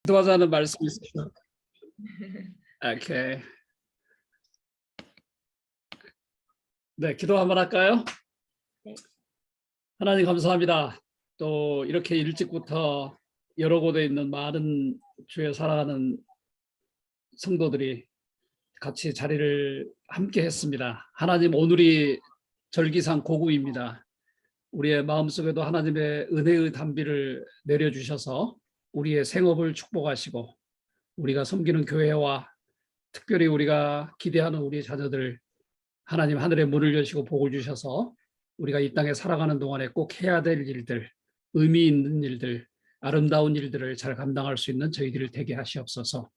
기도하자는 말씀 있으시죠? 오케이. 네, 기도 한번 할까요? 네. 하나님 감사합니다. 또 이렇게 일찍부터 여러 곳에 있는 많은 주에 사랑하는 성도들이 같이 자리를 함께 했습니다. 하나님, 오늘이 절기상 고구입니다. 우리의 마음속에도 하나님의 은혜의 담비를 내려주셔서 우리의 생업을 축복하시고 우리가 섬기는 교회와 특별히 우리가 기대하는 우리 자녀들, 하나님 하늘의 문을 여시고 복을 주셔서 우리가 이 땅에 살아가는 동안에 꼭 해야 될 일들, 의미 있는 일들, 아름다운 일들을 잘 감당할 수 있는 저희들을 되게 하시옵소서.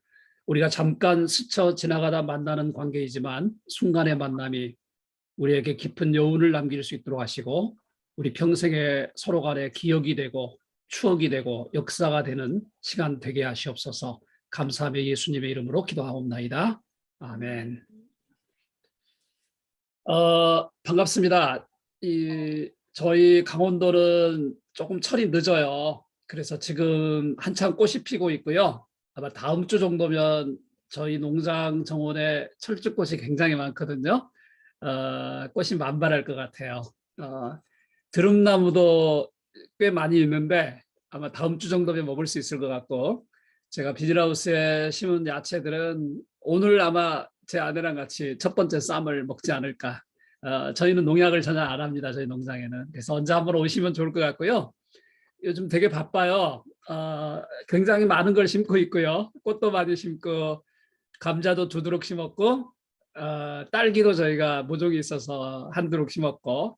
우리가 잠깐 스쳐 지나가다 만나는 관계이지만 순간의 만남이 우리에게 깊은 여운을 남길 수 있도록 하시고 우리 평생에 서로 간에 기억이 되고 추억이 되고 역사가 되는 시간 되게 하시옵소서. 감사하며 예수님의 이름으로 기도하옵나이다. 아멘. 반갑습니다. 저희 강원도는 조금 철이 늦어요. 그래서 지금 한창 꽃이 피고 있고요. 아마 다음 주 정도면 저희 농장 정원에 철쭉꽃이 굉장히 많거든요. 꽃이 만발할 것 같아요. 드럼나무도 꽤 많이 있는데 아마 다음 주 정도면 먹을 수 있을 것 같고, 제가 비닐하우스에 심은 야채들은 오늘 아마 제 아내랑 같이 첫 번째 쌈을 먹지 않을까. 저희는 농약을 전혀 안 합니다. 저희 농장에는. 그래서 언제 한번 오시면 좋을 것 같고요. 요즘 되게 바빠요. 굉장히 많은 걸 심고 있고요. 꽃도 많이 심고 감자도 두드럭 심었고 딸기도 저희가 모종이 있어서 한 두럭 심었고,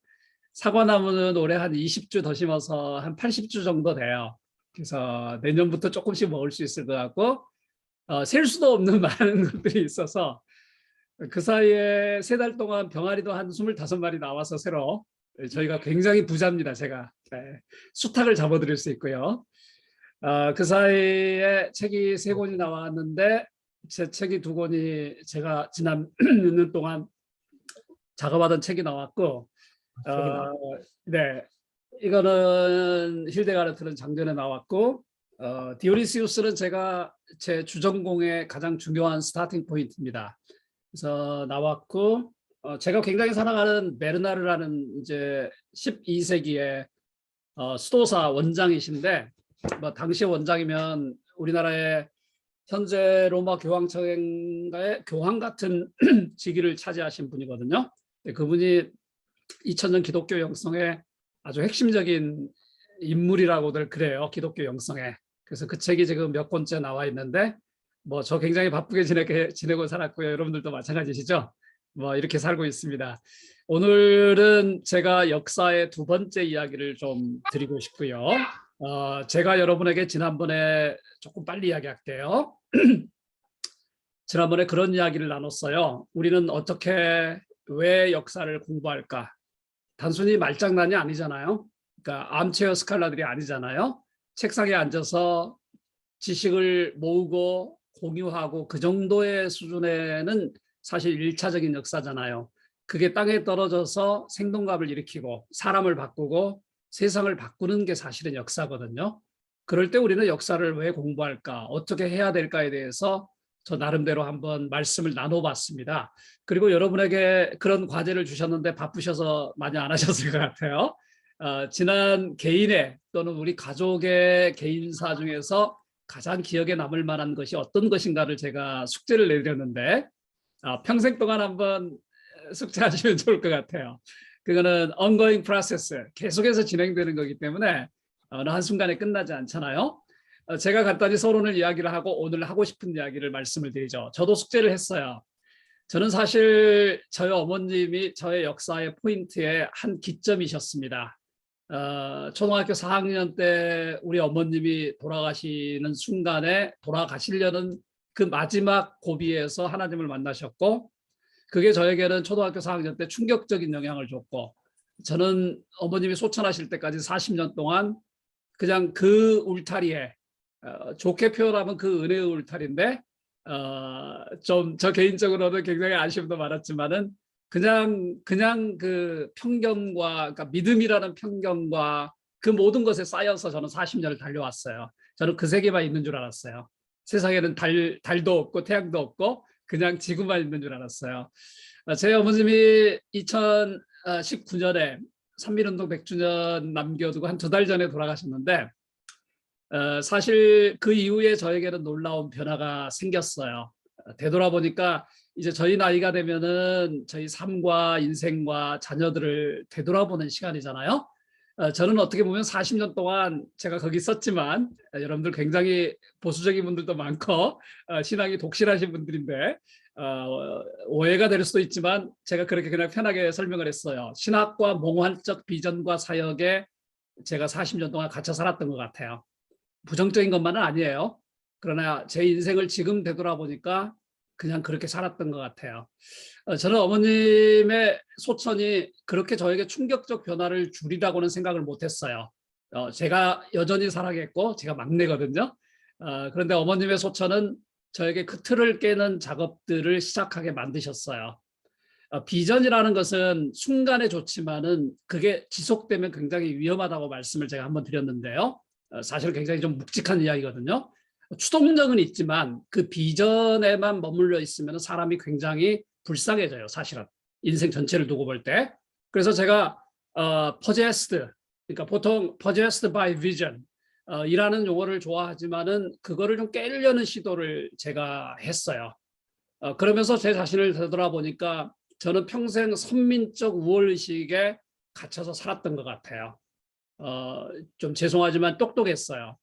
사과나무는 올해 한 20주 더 심어서 한 80주 정도 돼요. 그래서 내년부터 조금씩 먹을 수 있을 것 같고, 셀 수도 없는 많은 것들이 있어서 그 사이에 3달 동안 병아리도 한 25마리 나와서 새로, 저희가 굉장히 부자입니다. 제가 수탉을 잡아드릴 수 있고요. 그 사이에 책이 3권이 나왔는데 제 책이 2권이 제가 지난 몇 년 동안 작업하던 책이 나왔고, 네, 이거는 힐데가르트는 작년에 나왔고, 디오니시우스는 제가 제 주전공의 가장 중요한 스타팅 포인트입니다. 그래서 나왔고, 제가 굉장히 사랑하는 베르나르라는 이제 12세기의 수도사 원장이신데, 뭐 당시 원장이면 우리나라의 현재 로마 교황청의 교황 같은 직위를 차지하신 분이거든요. 그분이 2000년 기독교 영성의 아주 핵심적인 인물이라고들 그래요. 기독교 영성에. 그래서 그 책이 지금 몇 권째 나와 있는데, 뭐 저 굉장히 바쁘게 지내고 살았고요. 여러분들도 마찬가지시죠? 뭐 이렇게 살고 있습니다. 오늘은 제가 역사의 2번째 이야기를 좀 드리고 싶고요. 제가 여러분에게 지난번에 조금 빨리 이야기할게요. 지난번에 그런 이야기를 나눴어요. 우리는 어떻게, 왜 역사를 공부할까? 단순히 말장난이 아니잖아요. 그러니까 암체어 스칼라들이 아니잖아요. 책상에 앉아서 지식을 모으고 공유하고 그 정도의 수준에는 사실 1차적인 역사잖아요. 그게 땅에 떨어져서 생동감을 일으키고 사람을 바꾸고 세상을 바꾸는 게 사실은 역사거든요. 그럴 때 우리는 역사를 왜 공부할까? 어떻게 해야 될까에 대해서 저 나름대로 한번 말씀을 나눠봤습니다. 그리고 여러분에게 그런 과제를 주셨는데 바쁘셔서 많이 안 하셨을 것 같아요. 지난 개인의 또는 우리 가족의 개인사 중에서 가장 기억에 남을 만한 것이 어떤 것인가를 제가 숙제를 내드렸는데, 평생 동안 한번 숙제하시면 좋을 것 같아요. 그거는 ongoing process, 계속해서 진행되는 거기 때문에 어느 한순간에 끝나지 않잖아요. 제가 간단히 서론을 이야기를 하고 오늘 하고 싶은 이야기를 말씀을 드리죠. 저도 숙제를 했어요. 저는 사실 저희 어머님이 저의 역사의 포인트의 한 기점이셨습니다. 초등학교 4학년 때 우리 어머님이 돌아가시는 순간에 돌아가시려는 그 마지막 고비에서 하나님을 만나셨고, 그게 저에게는 초등학교 4학년 때 충격적인 영향을 줬고, 저는 어머님이 소천하실 때까지 40년 동안 그냥 그 울타리에, 좋게 표현하면 그 은혜의 울타리인데, 좀 저 개인적으로는 굉장히 아쉬움도 많았지만은 그냥 그 편견과, 그러니까 믿음이라는 편견과 그 모든 것에 쌓여서 저는 40년을 달려왔어요. 저는 그 세계만 있는 줄 알았어요. 세상에는 달도 없고 태양도 없고 그냥 지구만 있는 줄 알았어요. 제 어머님이 2019년에 삼민운동 100주년 남겨두고 한 2달 전에 돌아가셨는데 사실 그 이후에 저에게는 놀라운 변화가 생겼어요. 되돌아보니까 이제 저희 나이가 되면은 저희 삶과 인생과 자녀들을 되돌아보는 시간이잖아요. 저는 어떻게 보면 40년 동안 제가 거기 있었지만 여러분들 굉장히 보수적인 분들도 많고 신앙이 독실하신 분들인데 오해가 될 수도 있지만 제가 그렇게 그냥 편하게 설명을 했어요. 신학과 몽환적 비전과 사역에 제가 40년 동안 갇혀 살았던 것 같아요. 부정적인 것만은 아니에요. 그러나 제 인생을 지금 되돌아보니까 그냥 그렇게 살았던 것 같아요. 저는 어머님의 소천이 그렇게 저에게 충격적 변화를 주리라고는 생각을 못했어요. 제가 여전히 살아겠고 제가 막내거든요. 그런데 어머님의 소천은 저에게 그 틀을 깨는 작업들을 시작하게 만드셨어요. 비전이라는 것은 순간에 좋지만은 그게 지속되면 굉장히 위험하다고 말씀을 제가 한번 드렸는데요. 사실 굉장히 좀 묵직한 이야기거든요. 추동력은 있지만 그 비전에만 머물러 있으면 사람이 굉장히 불쌍해져요. 사실은 인생 전체를 두고 볼 때. 그래서 제가 possessed, 그러니까 보통 possessed by vision 이라는 용어를 좋아하지만은 그거를 좀 깨려는 시도를 제가 했어요. 그러면서 제 자신을 되돌아보니까 저는 평생 선민적 우월의식에 갇혀서 살았던 것 같아요. 좀 죄송하지만 똑똑했어요.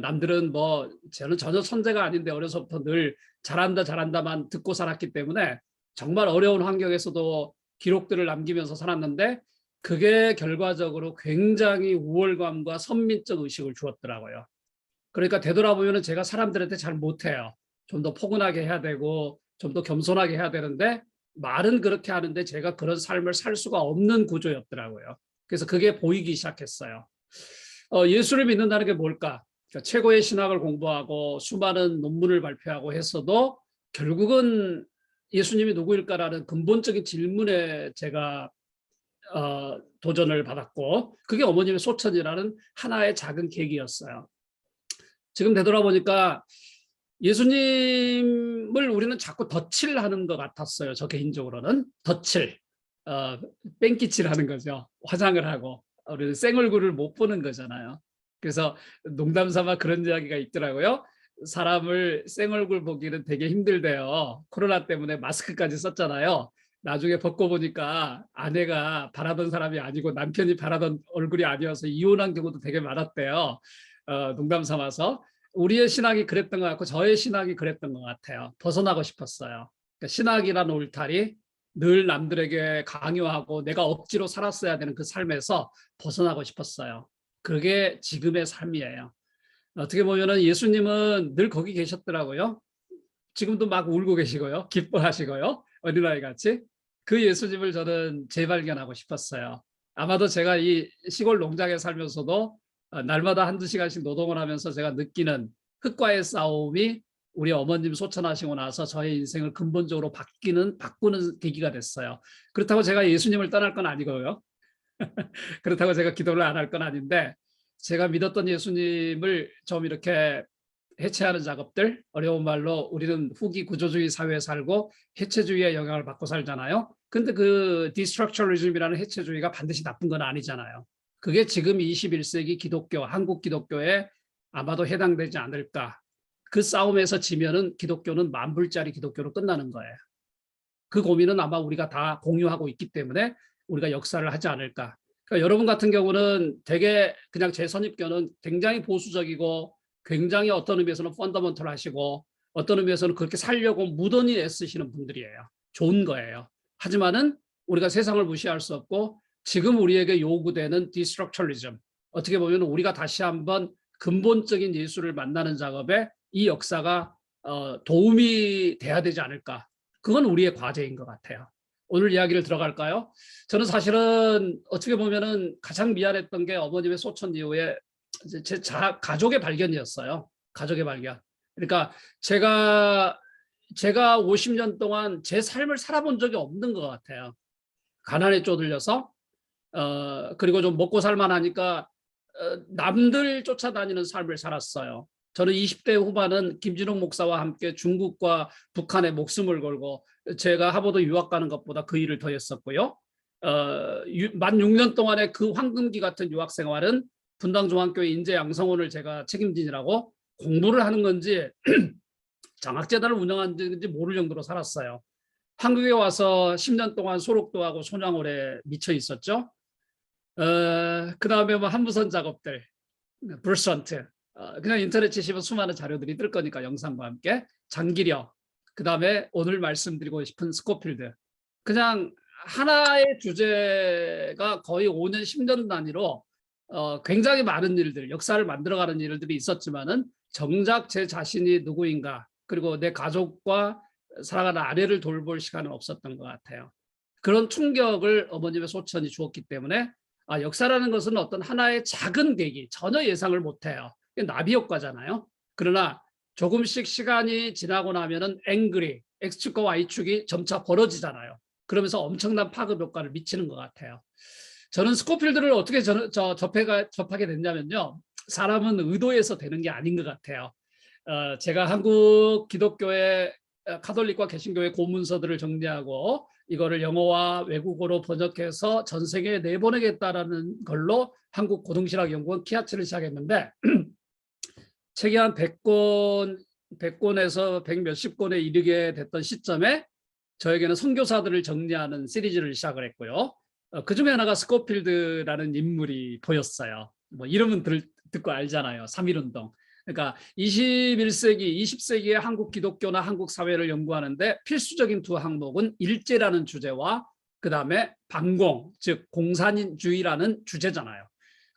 남들은 뭐 저는 전혀 천재가 아닌데 어려서부터 늘 잘한다 잘한다만 듣고 살았기 때문에 정말 어려운 환경에서도 기록들을 남기면서 살았는데 그게 결과적으로 굉장히 우월감과 선민적 의식을 주었더라고요. 그러니까 되돌아보면 제가 사람들한테 잘 못해요. 좀 더 포근하게 해야 되고 좀 더 겸손하게 해야 되는데 말은 그렇게 하는데 제가 그런 삶을 살 수가 없는 구조였더라고요. 그래서 그게 보이기 시작했어요. 예수를 믿는다는 게 뭘까? 그러니까 최고의 신학을 공부하고 수많은 논문을 발표하고 했어도 결국은 예수님이 누구일까라는 근본적인 질문에 제가 도전을 받았고 그게 어머님의 소천이라는 하나의 작은 계기였어요. 지금 되돌아보니까 예수님을 우리는 자꾸 덧칠하는 것 같았어요. 저 개인적으로는 덧칠, 뺑기칠하는 거죠. 화장을 하고 우리는 생얼굴을 못 보는 거잖아요. 그래서 농담 삼아 그런 이야기가 있더라고요. 사람을 생얼굴 보기는 되게 힘들대요. 코로나 때문에 마스크까지 썼잖아요. 나중에 벗고 보니까 아내가 바라던 사람이 아니고 남편이 바라던 얼굴이 아니어서 이혼한 경우도 되게 많았대요. 농담 삼아서. 우리의 신학이 그랬던 것 같고 저의 신학이 그랬던 것 같아요. 벗어나고 싶었어요. 그러니까 신학이라는 울타리, 늘 남들에게 강요하고 내가 억지로 살았어야 되는 그 삶에서 벗어나고 싶었어요. 그게 지금의 삶이에요. 어떻게 보면 예수님은 늘 거기 계셨더라고요. 지금도 막 울고 계시고요. 기뻐하시고요. 어린아이 같이. 그 예수님을 저는 재발견하고 싶었어요. 아마도 제가 이 시골 농장에 살면서도 날마다 한두 시간씩 노동을 하면서 제가 느끼는 흙과의 싸움이 우리 어머님 소천하시고 나서 저의 인생을 근본적으로 바꾸는 계기가 됐어요. 그렇다고 제가 예수님을 떠날 건 아니고요. 그렇다고 제가 기도를 안 할 건 아닌데 제가 믿었던 예수님을 좀 이렇게 해체하는 작업들, 어려운 말로 우리는 후기 구조주의 사회에 살고 해체주의의 영향을 받고 살잖아요. 근데 그 디스트럭처리즘이라는 해체주의가 반드시 나쁜 건 아니잖아요. 그게 지금 21세기 기독교, 한국 기독교에 아마도 해당되지 않을까. 그 싸움에서 지면은 기독교는 만불짜리 기독교로 끝나는 거예요. 그 고민은 아마 우리가 다 공유하고 있기 때문에 우리가 역사를 하지 않을까. 그러니까 여러분 같은 경우는 되게 그냥 제 선입견은 굉장히 보수적이고 굉장히 어떤 의미에서는 펀더먼털 하시고 어떤 의미에서는 그렇게 살려고 무던히 애쓰시는 분들이에요. 좋은 거예요. 하지만은 우리가 세상을 무시할 수 없고 지금 우리에게 요구되는 디스트럭처리즘, 어떻게 보면 우리가 다시 한번 근본적인 예수를 만나는 작업에 이 역사가 도움이 돼야 되지 않을까. 그건 우리의 과제인 것 같아요. 오늘 이야기를 들어갈까요? 저는 사실은 어떻게 보면은 가장 미안했던 게 어머님의 소천 이후에 제 가족의 발견이었어요. 가족의 발견. 그러니까 제가 50년 동안 제 삶을 살아본 적이 없는 것 같아요. 가난에 쪼들려서 그리고 좀 먹고 살만하니까 남들 쫓아다니는 삶을 살았어요. 저는 20대 후반은 김진홍 목사와 함께 중국과 북한에 목숨을 걸고 제가 하버드 유학 가는 것보다 그 일을 더 했었고요. 만 6년 동안의 그 황금기 같은 유학 생활은 분당중앙교회 인재양성원을 제가 책임지느라고 공부를 하는 건지 장학재단을 운영하는지 모를 정도로 살았어요. 한국에 와서 10년 동안 소록도 하고 소냥홀에 미쳐 있었죠. 그 다음에 뭐 한무선 작업들, 브루스헌트, 그냥 인터넷 치시면 수많은 자료들이 뜰 거니까 영상과 함께 장기력, 그 다음에 오늘 말씀드리고 싶은 스코필드. 그냥 하나의 주제가 거의 5년, 10년 단위로 굉장히 많은 일들, 역사를 만들어가는 일들이 있었지만은 정작 제 자신이 누구인가, 그리고 내 가족과 사랑하는 아내를 돌볼 시간은 없었던 것 같아요. 그런 충격을 어머님의 소천이 주었기 때문에 역사라는 것은 어떤 하나의 작은 계기, 전혀 예상을 못해요. 나비 효과잖아요. 그러나 조금씩 시간이 지나고 나면은 앵글이 X축과 Y축이 점차 벌어지잖아요. 그러면서 엄청난 파급 효과를 미치는 것 같아요. 저는 스코필드를 어떻게 접하게 됐냐면요. 사람은 의도해서 되는 게 아닌 것 같아요. 제가 한국 기독교의 카톨릭과 개신교의 고문서들을 정리하고 이거를 영어와 외국어로 번역해서 전 세계에 내보내겠다라는 걸로 한국 고등신학 연구원 키아츠를 시작했는데 책이 한 100권에서 100 몇십 권에 이르게 됐던 시점에 저에게는 선교사들을 정리하는 시리즈를 시작을 했고요. 그 중에 하나가 스코필드라는 인물이 보였어요. 뭐 이름은 듣고 알잖아요. 3.1운동. 그러니까 21세기, 20세기의 한국 기독교나 한국 사회를 연구하는데 필수적인 두 항목은 일제라는 주제와 그 다음에 반공, 즉 공산주의라는 주제잖아요.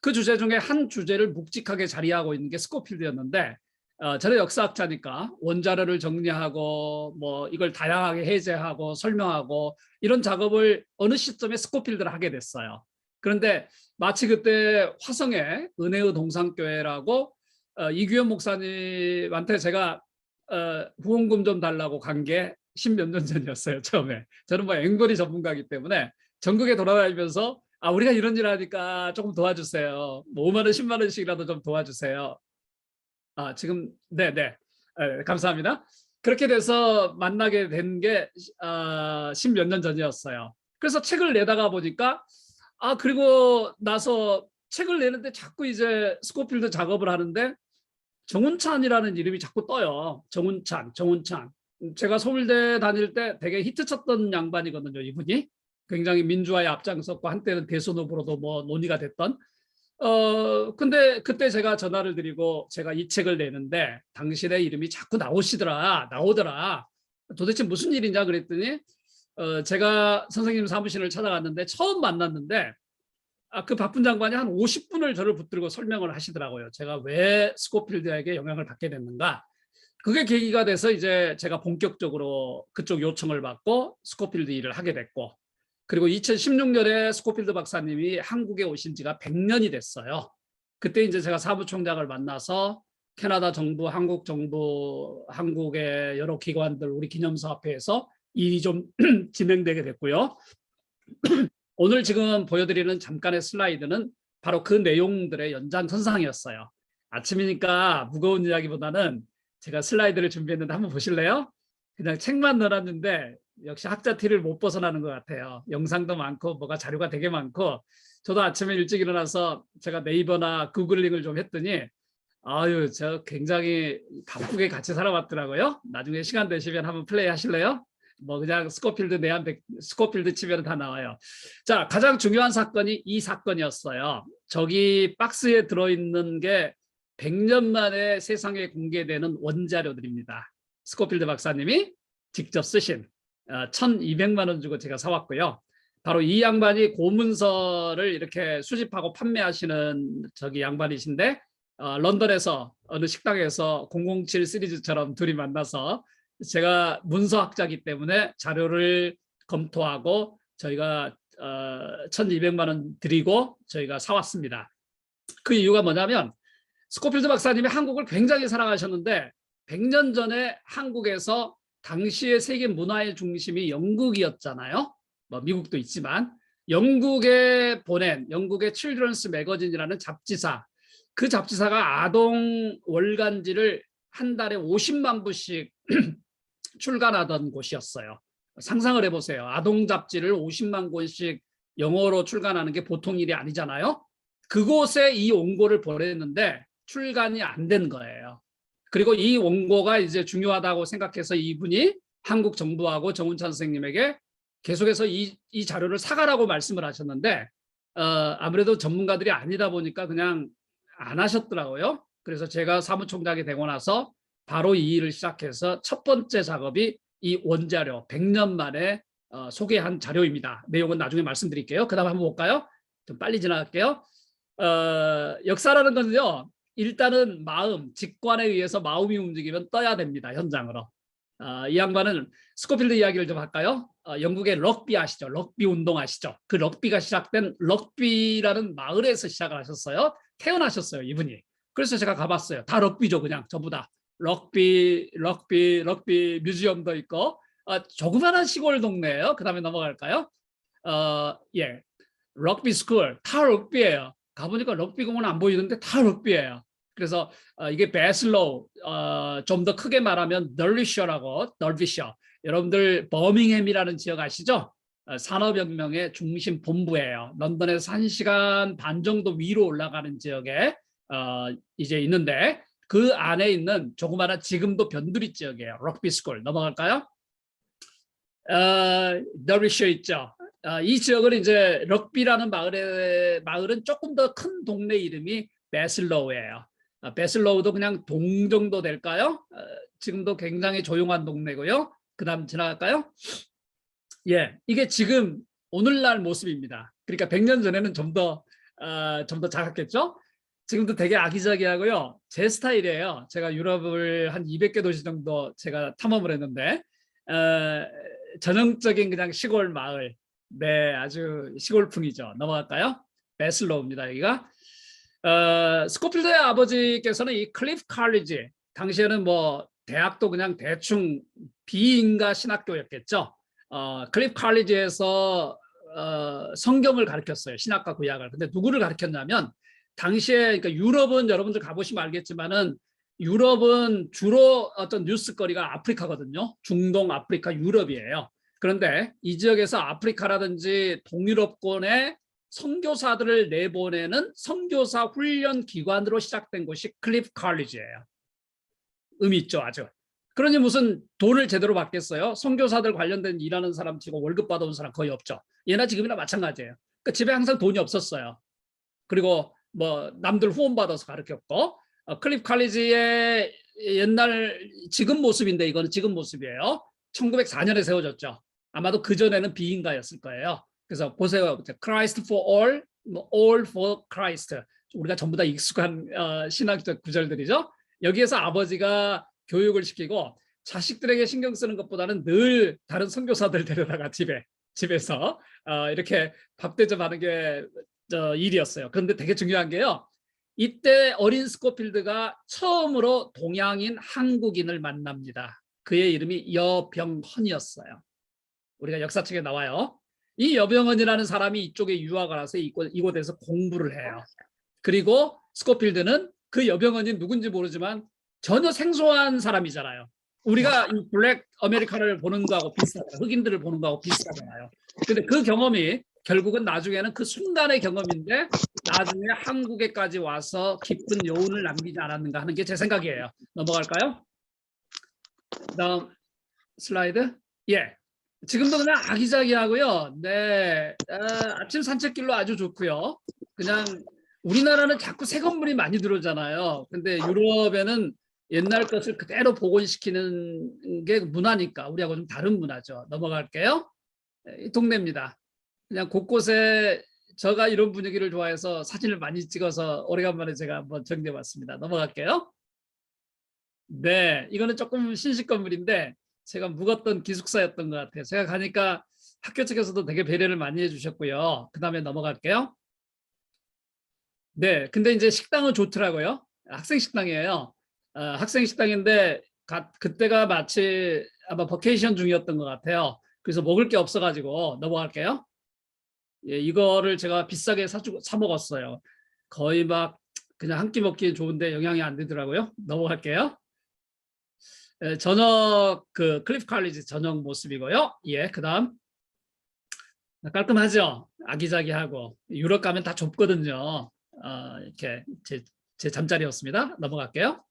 그 주제 중에 한 주제를 묵직하게 자리하고 있는 게 스코필드였는데 저는 역사학자니까 원자료를 정리하고 뭐 이걸 다양하게 해제하고 설명하고 이런 작업을 어느 시점에 스코필드를 하게 됐어요. 그런데 마치 그때 화성에 은혜의 동산교회라고 이규현 목사님한테 제가 후원금 좀 달라고 간 게 10몇 년 전이었어요. 처음에. 저는 뭐 앵벌이 전문가이기 때문에 전국에 돌아다니면서 우리가 이런 일 하니까 조금 도와주세요. 뭐 5만 원, 10만 원씩이라도 좀 도와주세요. 지금 네네 감사합니다. 그렇게 돼서 만나게 된 게 10몇 년 전이었어요. 그래서 책을 내다가 보니까 그리고 나서 책을 내는데 자꾸 이제 스코필드 작업을 하는데 정운찬이라는 이름이 자꾸 떠요. 정운찬. 제가 서울대 다닐 때 되게 히트쳤던 양반이거든요. 이분이 굉장히 민주화에 앞장섰고 한때는 대선 후보로도 뭐 논의가 됐던. 근데 그때 제가 전화를 드리고 제가 이 책을 내는데 당신의 이름이 자꾸 나오더라. 도대체 무슨 일이냐 그랬더니 제가 선생님 사무실을 찾아갔는데 처음 만났는데 그 바쁜 장관이 한 50분을 저를 붙들고 설명을 하시더라고요. 제가 왜 스코필드에게 영향을 받게 됐는가. 그게 계기가 돼서 이제 제가 본격적으로 그쪽 요청을 받고 스코필드 일을 하게 됐고 그리고 2016년에 스코필드 박사님이 한국에 오신 지가 100년이 됐어요. 그때 이제 제가 사무총장을 만나서 캐나다 정부, 한국 정부, 한국의 여러 기관들 우리 기념사업회에서 일이 좀 진행되게 됐고요. 오늘 지금 보여드리는 잠깐의 슬라이드는 바로 그 내용들의 연장선상이었어요. 아침이니까 무거운 이야기보다는 제가 슬라이드를 준비했는데 한번 보실래요? 그냥 책만 넣어놨는데 역시 학자 티를 못 벗어나는 것 같아요. 영상도 많고 뭐가 자료가 되게 많고 저도 아침에 일찍 일어나서 제가 네이버나 구글링을 좀 했더니 저 굉장히 바쁘게 같이 살아왔더라고요. 나중에 시간 되시면 한번 플레이 하실래요? 뭐 그냥 스코필드 스코필드 치면 다 나와요. 자, 가장 중요한 사건이 이 사건이었어요. 저기 박스에 들어있는 게 100년 만에 세상에 공개되는 원자료들입니다. 스코필드 박사님이 직접 쓰신 1,200만 원 주고 제가 사왔고요. 바로 이 양반이 고문서를 이렇게 수집하고 판매하시는 저기 양반이신데 런던에서 어느 식당에서 007 시리즈처럼 둘이 만나서 제가 문서학자이기 때문에 자료를 검토하고 저희가 1,200만 원 드리고 저희가 사왔습니다. 그 이유가 뭐냐면 스코필드 박사님이 한국을 굉장히 사랑하셨는데 100년 전에 한국에서 당시의 세계 문화의 중심이 영국이었잖아요. 뭐 미국도 있지만 영국에 보낸 영국의 칠드런스 매거진이라는 잡지사 그 잡지사가 아동 월간지를 한 달에 50만 부씩 출간하던 곳이었어요. 상상을 해보세요. 아동 잡지를 50만 권씩 영어로 출간하는 게 보통 일이 아니잖아요. 그곳에 이 원고를 보냈는데 출간이 안 된 거예요. 그리고 이 원고가 이제 중요하다고 생각해서 이분이 한국 정부하고 정운찬 선생님에게 계속해서 이 자료를 사가라고 말씀을 하셨는데 아무래도 전문가들이 아니다 보니까 그냥 안 하셨더라고요. 그래서 제가 사무총장이 되고 나서 바로 이 일을 시작해서 첫 번째 작업이 이 원자료 100년 만에 소개한 자료입니다. 내용은 나중에 말씀드릴게요. 그 다음 한번 볼까요? 좀 빨리 지나갈게요. 역사라는 건요. 일단은 마음, 직관에 의해서 마음이 움직이면 떠야 됩니다. 현장으로. 이 양반은 스코필드 이야기를 좀 할까요? 영국의 럭비 아시죠? 럭비 운동 아시죠? 그 럭비가 시작된 럭비라는 마을에서 시작을 하셨어요. 태어나셨어요, 이분이. 그래서 제가 가봤어요. 다 럭비죠, 그냥 전부 다. 럭비 뮤지엄도 있고 조그마한 시골 동네예요. 그 다음에 넘어갈까요? 예, 럭비 스쿨 다 럭비예요. 가보니까 럭비 공은 안 보이는데 다 럭비예요. 그래서 이게 베슬로우, 좀 더 크게 말하면 널리셔라고, 널비셔. 여러분들 버밍햄이라는 지역 아시죠? 산업혁명의 중심 본부예요. 런던에서 1시간 반 정도 위로 올라가는 지역에 이제 있는데 그 안에 있는 조그마한 지금도 변두리 지역이에요. 럭비 스쿨. 넘어갈까요? 널리셔 있죠. 이 지역은 이제 럭비라는 마을은 조금 더 큰 동네 이름이 베슬로우예요. 베슬로우도 그냥 동 정도 될까요? 지금도 굉장히 조용한 동네고요. 그 다음 지나갈까요? 예, 이게 지금 오늘날 모습입니다. 그러니까 100년 전에는 좀 더 작았겠죠? 지금도 되게 아기자기하고요. 제 스타일이에요. 제가 유럽을 한 200개 도시 정도 제가 탐험을 했는데 전형적인 그냥 시골 마을. 네, 아주 시골풍이죠. 넘어갈까요? 베슬로우입니다, 여기가. 스코필드의 아버지께서는 이 클리프 칼리지, 당시에는 뭐 대학도 그냥 대충 비인가 신학교였겠죠. 클리프 칼리지에서 성경을 가르쳤어요. 신학과 구약을. 근데 누구를 가르쳤냐면 당시에 그러니까 유럽은 여러분들 가보시면 알겠지만은 유럽은 주로 어떤 뉴스거리가 아프리카거든요. 중동, 아프리카, 유럽이에요. 그런데 이 지역에서 아프리카라든지 동유럽권의 선교사들을 내보내는 선교사 훈련 기관으로 시작된 곳이 클리프 칼리지예요. 의미 있죠, 아주. 그러니 무슨 돈을 제대로 받겠어요? 선교사들 관련된 일하는 사람 치고 월급 받아온 사람 거의 없죠. 예나 지금이나 마찬가지예요. 그러니까 집에 항상 돈이 없었어요. 그리고 뭐 남들 후원 받아서 가르쳤고 클리프 칼리지의 옛날 지금 모습인데 이거는 지금 모습이에요. 1904년에 세워졌죠. 아마도 그전에는 비인가였을 거예요. 그래서 보세요. Christ for all, all for Christ. 우리가 전부 다 익숙한 신학적 구절들이죠. 여기에서 아버지가 교육을 시키고 자식들에게 신경 쓰는 것보다는 늘 다른 선교사들 데려다가 집에서 이렇게 밥 대접하는 게 일이었어요. 그런데 되게 중요한 게요. 이때 어린 스코필드가 처음으로 동양인 한국인을 만납니다. 그의 이름이 여병헌이었어요. 우리가 역사책에 나와요. 이 여병헌이라는 사람이 이쪽에 유학을 와서 이곳에서 공부를 해요. 그리고 스코필드는 그 여병헌이 누군지 모르지만 전혀 생소한 사람이잖아요. 우리가 이 블랙 아메리카를 보는 거하고 비슷하잖아요. 흑인들을 보는 거하고 비슷하잖아요. 근데 그 경험이 결국은 나중에는 그 순간의 경험인데 나중에 한국에까지 와서 깊은 여운을 남기지 않았는가 하는 게 제 생각이에요. 넘어갈까요? 다음 슬라이드. 예. 지금도 그냥 아기자기하고요. 네. 아침 산책길로 아주 좋고요. 그냥 우리나라는 자꾸 새 건물이 많이 들어오잖아요. 근데 유럽에는 옛날 것을 그대로 복원시키는 게 문화니까 우리하고 좀 다른 문화죠. 넘어갈게요. 이 동네입니다. 그냥 곳곳에 제가 이런 분위기를 좋아해서 사진을 많이 찍어서 오래간만에 제가 한번 정리해 봤습니다. 넘어갈게요. 네, 이거는 조금 신식 건물인데 제가 묵었던 기숙사였던 것 같아요. 제가 가니까 학교 측에서도 되게 배려를 많이 해주셨고요. 그 다음에 넘어갈게요. 네, 근데 이제 식당은 좋더라고요. 학생 식당이에요. 학생 식당인데 그때가 마치 아마 버케이션 중이었던 것 같아요. 그래서 먹을 게 없어가지고 넘어갈게요. 예, 이거를 제가 비싸게 사 먹었어요. 거의 막 그냥 한 끼 먹기엔 좋은데 영향이 안 되더라고요. 넘어갈게요. 저녁 그 클리프 칼리지 저녁 모습이고요. 예, 그다음 깔끔하죠. 아기자기하고 유럽 가면 다 좁거든요. 이렇게 제 잠자리였습니다. 넘어갈게요.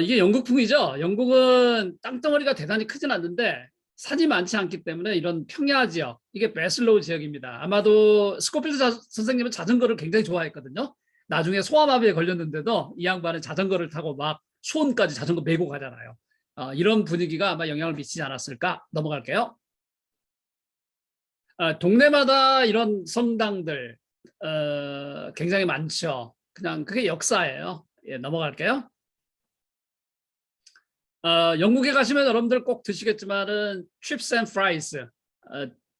이게 영국풍이죠. 영국은 땅덩어리가 대단히 크진 않는데 산이 많지 않기 때문에 이런 평야 지역, 이게 베슬로우 지역입니다. 아마도 스코필드 선생님은 자전거를 굉장히 좋아했거든요. 나중에 소아마비에 걸렸는데도 이 양반은 자전거를 타고 막 수원까지 자전거 메고 가잖아요. 이런 분위기가 아마 영향을 미치지 않았을까. 넘어갈게요. 동네마다 이런 성당들 굉장히 많죠. 그냥 그게 역사예요. 예, 넘어갈게요. 영국에 가시면 여러분들 꼭 드시겠지만은 칩스 앤 프라이스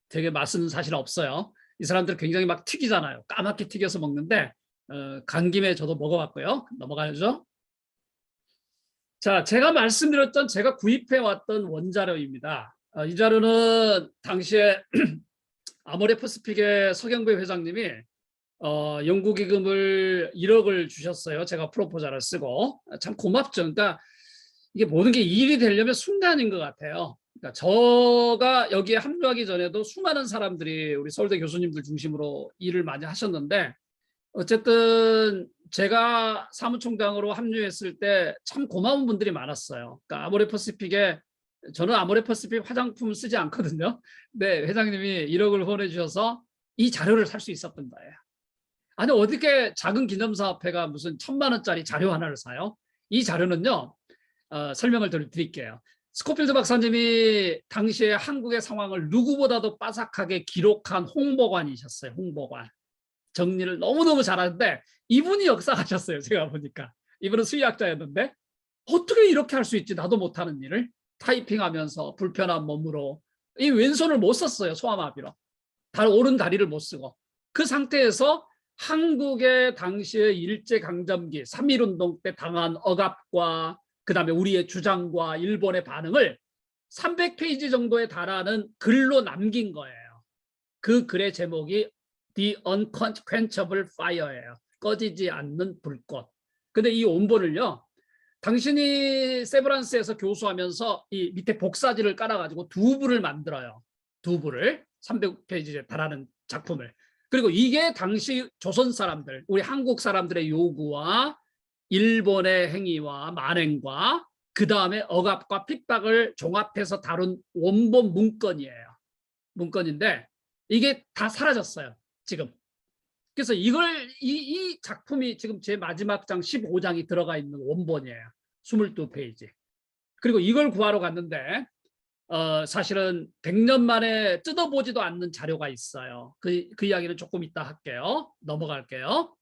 되게 맛은 사실 없어요. 이 사람들 굉장히 막 튀기잖아요. 까맣게 튀겨서 먹는데 간 김에 저도 먹어봤고요. 넘어가야죠. 자, 제가 말씀드렸던 제가 구입해 왔던 원자료입니다. 이 자료는 당시에 아모레 퍼시픽의 서경배 회장님이 연구 기금을 1억을 주셨어요. 제가 프로포절을 쓰고 참 고맙죠. 그러니까 이게 모든 게 일이 되려면 순간인 것 같아요. 그러니까 저가 여기에 합류하기 전에도 수많은 사람들이 우리 서울대 교수님들 중심으로 일을 많이 하셨는데 어쨌든 제가 사무총장으로 합류했을 때 참 고마운 분들이 많았어요. 그러니까 아모레 퍼시픽에 저는 아모레 퍼시픽 화장품 쓰지 않거든요. 근데 회장님이 1억을 후원해 주셔서 이 자료를 살 수 있었던 거예요. 아니 어떻게 작은 기념사업회가 무슨 1,000만 원짜리 자료 하나를 사요? 이 자료는요. 설명을 드릴게요. 스코필드 박사님이 당시에 한국의 상황을 누구보다도 빠삭하게 기록한 홍보관이셨어요. 홍보관. 정리를 너무너무 잘하는데 이분이 역사하셨어요. 제가 보니까. 이분은 수의학자였는데 어떻게 이렇게 할 수 있지? 나도 못하는 일을. 타이핑하면서 불편한 몸으로. 이 왼손을 못 썼어요. 소아마비로. 오른 다리를 못 쓰고. 그 상태에서 한국의 당시의 일제강점기 3.1운동 때 당한 억압과 그다음에 우리의 주장과 일본의 반응을 300페이지 정도에 달하는 글로 남긴 거예요. 그 글의 제목이 The Unquenchable Fire예요. 꺼지지 않는 불꽃. 근데 이 원본을요. 당신이 세브란스에서 교수하면서 이 밑에 복사지를 깔아가지고 두 부를 만들어요. 두 부를 300페이지에 달하는 작품을. 그리고 이게 당시 조선 사람들, 우리 한국 사람들의 요구와 일본의 행위와 만행과 그 다음에 억압과 핍박을 종합해서 다룬 원본 문건이에요. 문건인데 이게 다 사라졌어요. 지금. 그래서 이 작품이 지금 제 마지막 장 15장이 들어가 있는 원본이에요. 22페이지. 그리고 이걸 구하러 갔는데 사실은 100년 만에 뜯어보지도 않는 자료가 있어요. 그 이야기는 조금 이따 할게요. 넘어갈게요.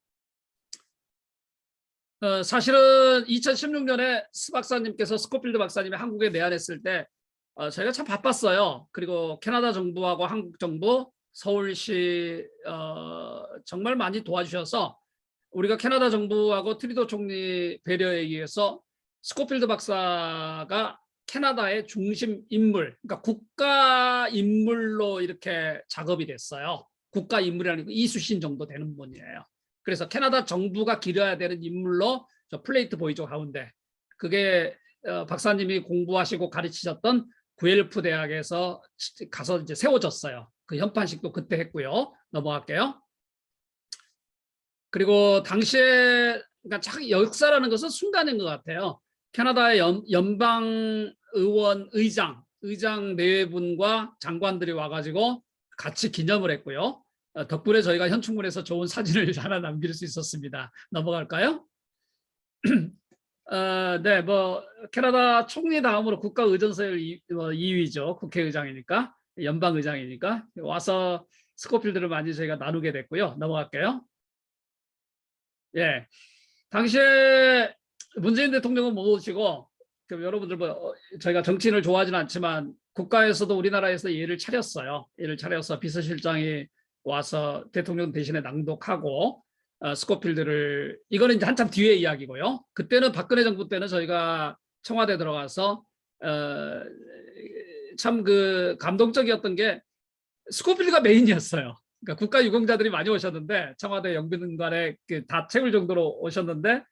사실은 2016년에 스 박사님께서 스코필드 박사님이 한국에 내한했을 때 저희가 참 바빴어요. 그리고 캐나다 정부하고 한국 정부, 서울시 정말 많이 도와주셔서 우리가 캐나다 정부하고 트리도 총리 배려에 의해서 스코필드 박사가 캐나다의 중심 인물, 그러니까 국가 인물로 이렇게 작업이 됐어요. 국가 인물이라는 이수신 정도 되는 분이에요. 그래서 캐나다 정부가 기려야 되는 인물로 저 플레이트 보이죠 가운데 그게 박사님이 공부하시고 가르치셨던 구엘프 대학에서 가서 이제 세워졌어요. 그 현판식도 그때 했고요. 넘어갈게요. 그리고 당시에 그러니까 참 역사라는 것은 순간인 것 같아요. 캐나다의 연방 의원 의장 네 분과 장관들이 와가지고 같이 기념을 했고요. 덕분에 저희가 현충문에서 좋은 사진을 하나 남길 수 있었습니다. 넘어갈까요? 네, 뭐 캐나다 총리 다음으로 국가의전서열 2위죠. 국회의장이니까 연방의장이니까 와서 스코필드를 많이 저희가 나누게 됐고요. 넘어갈게요. 예, 당시에 문재인 대통령은 못 오시고 여러분들 뭐 저희가 정치인을 좋아하지는 않지만 국가에서도 우리나라에서 예를 차렸어요. 예를 차려서 비서실장이 와서 대통령 대신에 낭독하고 스코필드를 이거는 이제 한참 뒤의 이야기고요. 그때는 박근혜 정부 때는 저희가 청와대 들어가서 참 그 감동적이었던 게 스코필드가 메인이었어요. 그러니까 국가유공자들이 많이 오셨는데 청와대 영빈관에 다 채울 정도로 오셨는데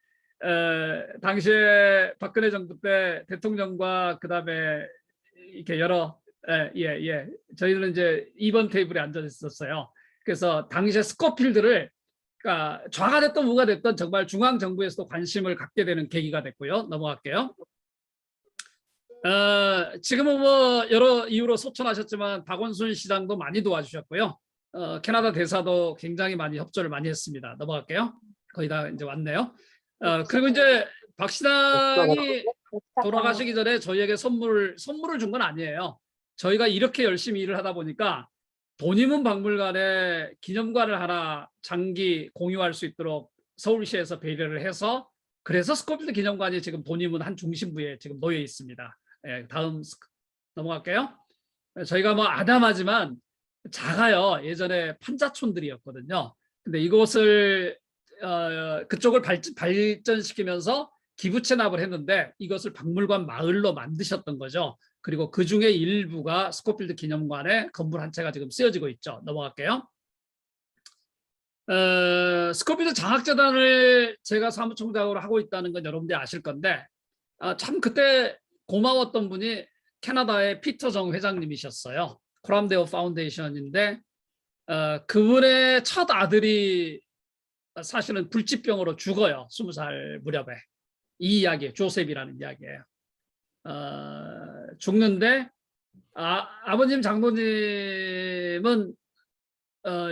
당시에 박근혜 정부 때 대통령과 그다음에 이렇게 여러 저희는 이제 2번 테이블에 앉아 있었어요. 그래서 당시에 스코필드를 그러니까 좌가 됐든 우가 됐든 정말 중앙 정부에서도 관심을 갖게 되는 계기가 됐고요. 넘어갈게요. 지금은 뭐 여러 이유로 소천하셨지만 박원순 시장도 많이 도와주셨고요. 캐나다 대사도 굉장히 많이 협조를 많이 했습니다. 넘어갈게요. 거의 다 이제 왔네요. 그리고 이제 박 시장이 돌아가시기 전에 저희에게 선물을 준 건 아니에요. 저희가 이렇게 열심히 일을 하다 보니까 돈이문 박물관에 기념관을 하나 장기 공유할 수 있도록 서울시에서 배려를 해서 그래서 스코필드 기념관이 지금 돈이문 한 중심부에 지금 놓여 있습니다. 예, 다음 넘어갈게요. 저희가 뭐 아담하지만 작아요. 예전에 판자촌들이었거든요. 근데 이곳을 그쪽을 발전시키면서 기부 체납을 했는데 이것을 박물관 마을로 만드셨던 거죠. 그리고 그 중에 일부가 스코필드 기념관에 건물 한 채가 지금 쓰여지고 있죠. 넘어갈게요. 스코필드 장학재단을 제가 사무총장으로 하고 있다는 건 여러분들이 아실 건데 참 그때 고마웠던 분이 캐나다의 피터 정 회장님이셨어요. 코람데오 파운데이션인데 그분의 첫 아들이 사실은 불치병으로 죽어요. 20살 무렵에. 이 이야기예요. 조셉이라는 이야기예요. 죽는데 아버님 장로님은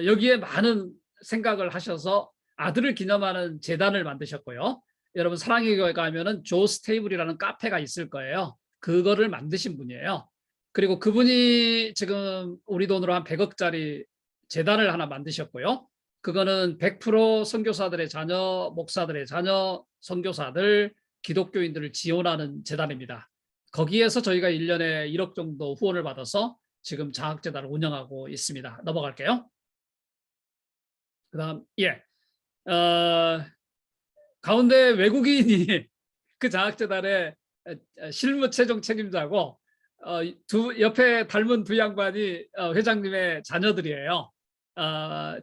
여기에 많은 생각을 하셔서 아들을 기념하는 재단을 만드셨고요. 여러분 사랑의 교회 가면은 조스 테이블이라는 카페가 있을 거예요. 그거를 만드신 분이에요. 그리고 그분이 지금 우리 돈으로 한 100억짜리 재단을 하나 만드셨고요. 그거는 100% 선교사들의 자녀, 목사들의 자녀, 선교사들, 기독교인들을 지원하는 재단입니다. 거기에서 저희가 1년에 1억 정도 후원을 받아서 지금 장학재단을 운영하고 있습니다. 넘어갈게요. 그다음 가운데 외국인이 그 장학재단의 실무 최종 책임자고 옆에 닮은 두 양반이 회장님의 자녀들이에요.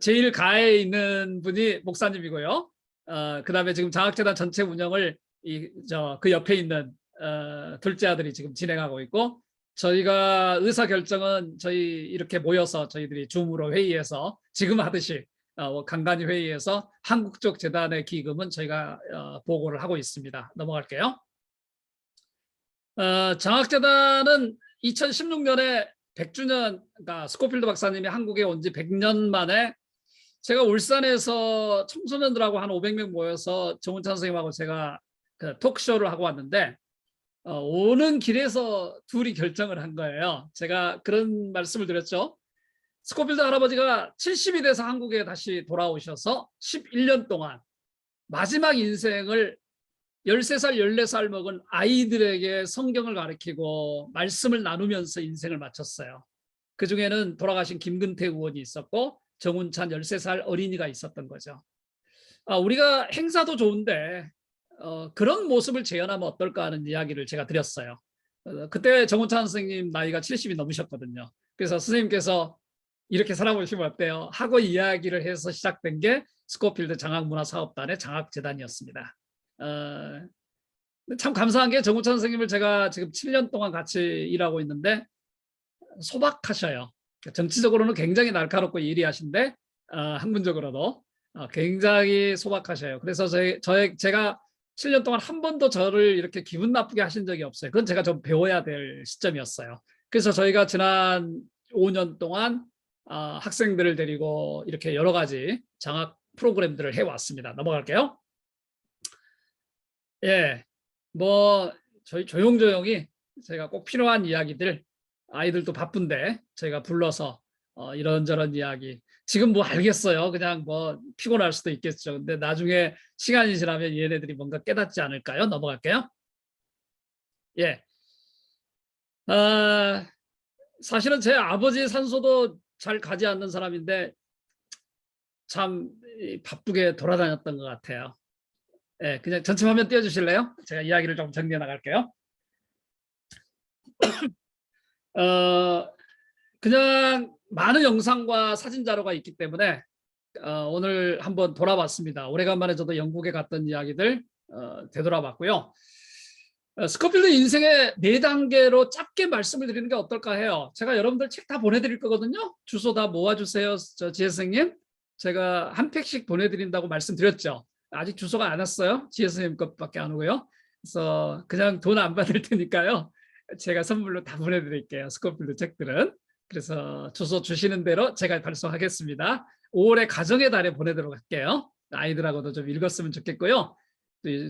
제일 가에 있는 분이 목사님이고요. 그다음에 지금 장학재단 전체 운영을 그 옆에 있는 둘째 아들이 지금 진행하고 있고 저희가 의사결정은 저희 이렇게 모여서 저희들이 줌으로 회의해서 지금 하듯이 간간히 회의해서 한국 쪽 재단의 기금은 저희가 보고를 하고 있습니다. 넘어갈게요. 장학재단은 2016년에 100주년, 그러니까 스코필드 박사님이 한국에 온 지 100년 만에 제가 울산에서 청소년들하고 한 500명 모여서 정운찬 선생님하고 제가 그 토크쇼를 하고 왔는데 오는 길에서 둘이 결정을 한 거예요. 제가 그런 말씀을 드렸죠. 스코필드 할아버지가 70이 돼서 한국에 다시 돌아오셔서 11년 동안 마지막 인생을 13살, 14살 먹은 아이들에게 성경을 가르치고 말씀을 나누면서 인생을 마쳤어요. 그중에는 돌아가신 김근태 의원이 있었고 정운찬 13살 어린이가 있었던 거죠. 우리가 행사도 좋은데 그런 모습을 재현하면 어떨까 하는 이야기를 제가 드렸어요. 그때 정운찬 선생님 나이가 70이 넘으셨거든요. 그래서 선생님께서 이렇게 살아보시면 어때요? 하고 이야기를 해서 시작된 게 스코필드 장학문화사업단의 장학재단이었습니다. 참 감사한 게 정우찬 선생님을 제가 지금 7년 동안 같이 일하고 있는데 소박하셔요. 정치적으로는 굉장히 날카롭고 예리하신데 학문적으로도 굉장히 소박하셔요. 그래서 제가 7년 동안 한 번도 저를 이렇게 기분 나쁘게 하신 적이 없어요. 그건 제가 좀 배워야 될 시점이었어요. 그래서 저희가 지난 5년 동안 학생들을 데리고 이렇게 여러 가지 장학 프로그램들을 해왔습니다. 넘어갈게요. 뭐 저희 조용조용히 제가 꼭 필요한 이야기들 아이들도 바쁜데 저희가 불러서 이런저런 이야기 지금 뭐 알겠어요. 그냥 뭐 피곤할 수도 있겠죠. 근데 나중에 시간이 지나면 얘네들이 뭔가 깨닫지 않을까요? 넘어갈게요. 사실은 제 아버지 산소도 잘 가지 않는 사람인데 참 바쁘게 돌아다녔던 것 같아요. 그냥 전체 화면 띄워주실래요? 제가 이야기를 좀 정리해 나갈게요. 그냥 많은 영상과 사진 자료가 있기 때문에 오늘 한번 돌아봤습니다. 오래간만에 저도 영국에 갔던 이야기들 되돌아봤고요. 스코필드 인생의 4단계로 짧게 말씀을 드리는 게 어떨까 해요. 제가 여러분들 책 다 보내드릴 거거든요. 주소 다 모아주세요. 지혜 선생님. 제가 한 팩씩 보내드린다고 말씀드렸죠. 아직 주소가 안 왔어요. 지혜 선생님 것밖에 안 오고요. 그래서 그냥 돈 안 받을 테니까요. 제가 선물로 다 보내드릴게요. 스코필드 책들은. 그래서 주소 주시는 대로 제가 발송하겠습니다. 5월에 가정의 달에 보내도록 할게요. 아이들하고도 좀 읽었으면 좋겠고요.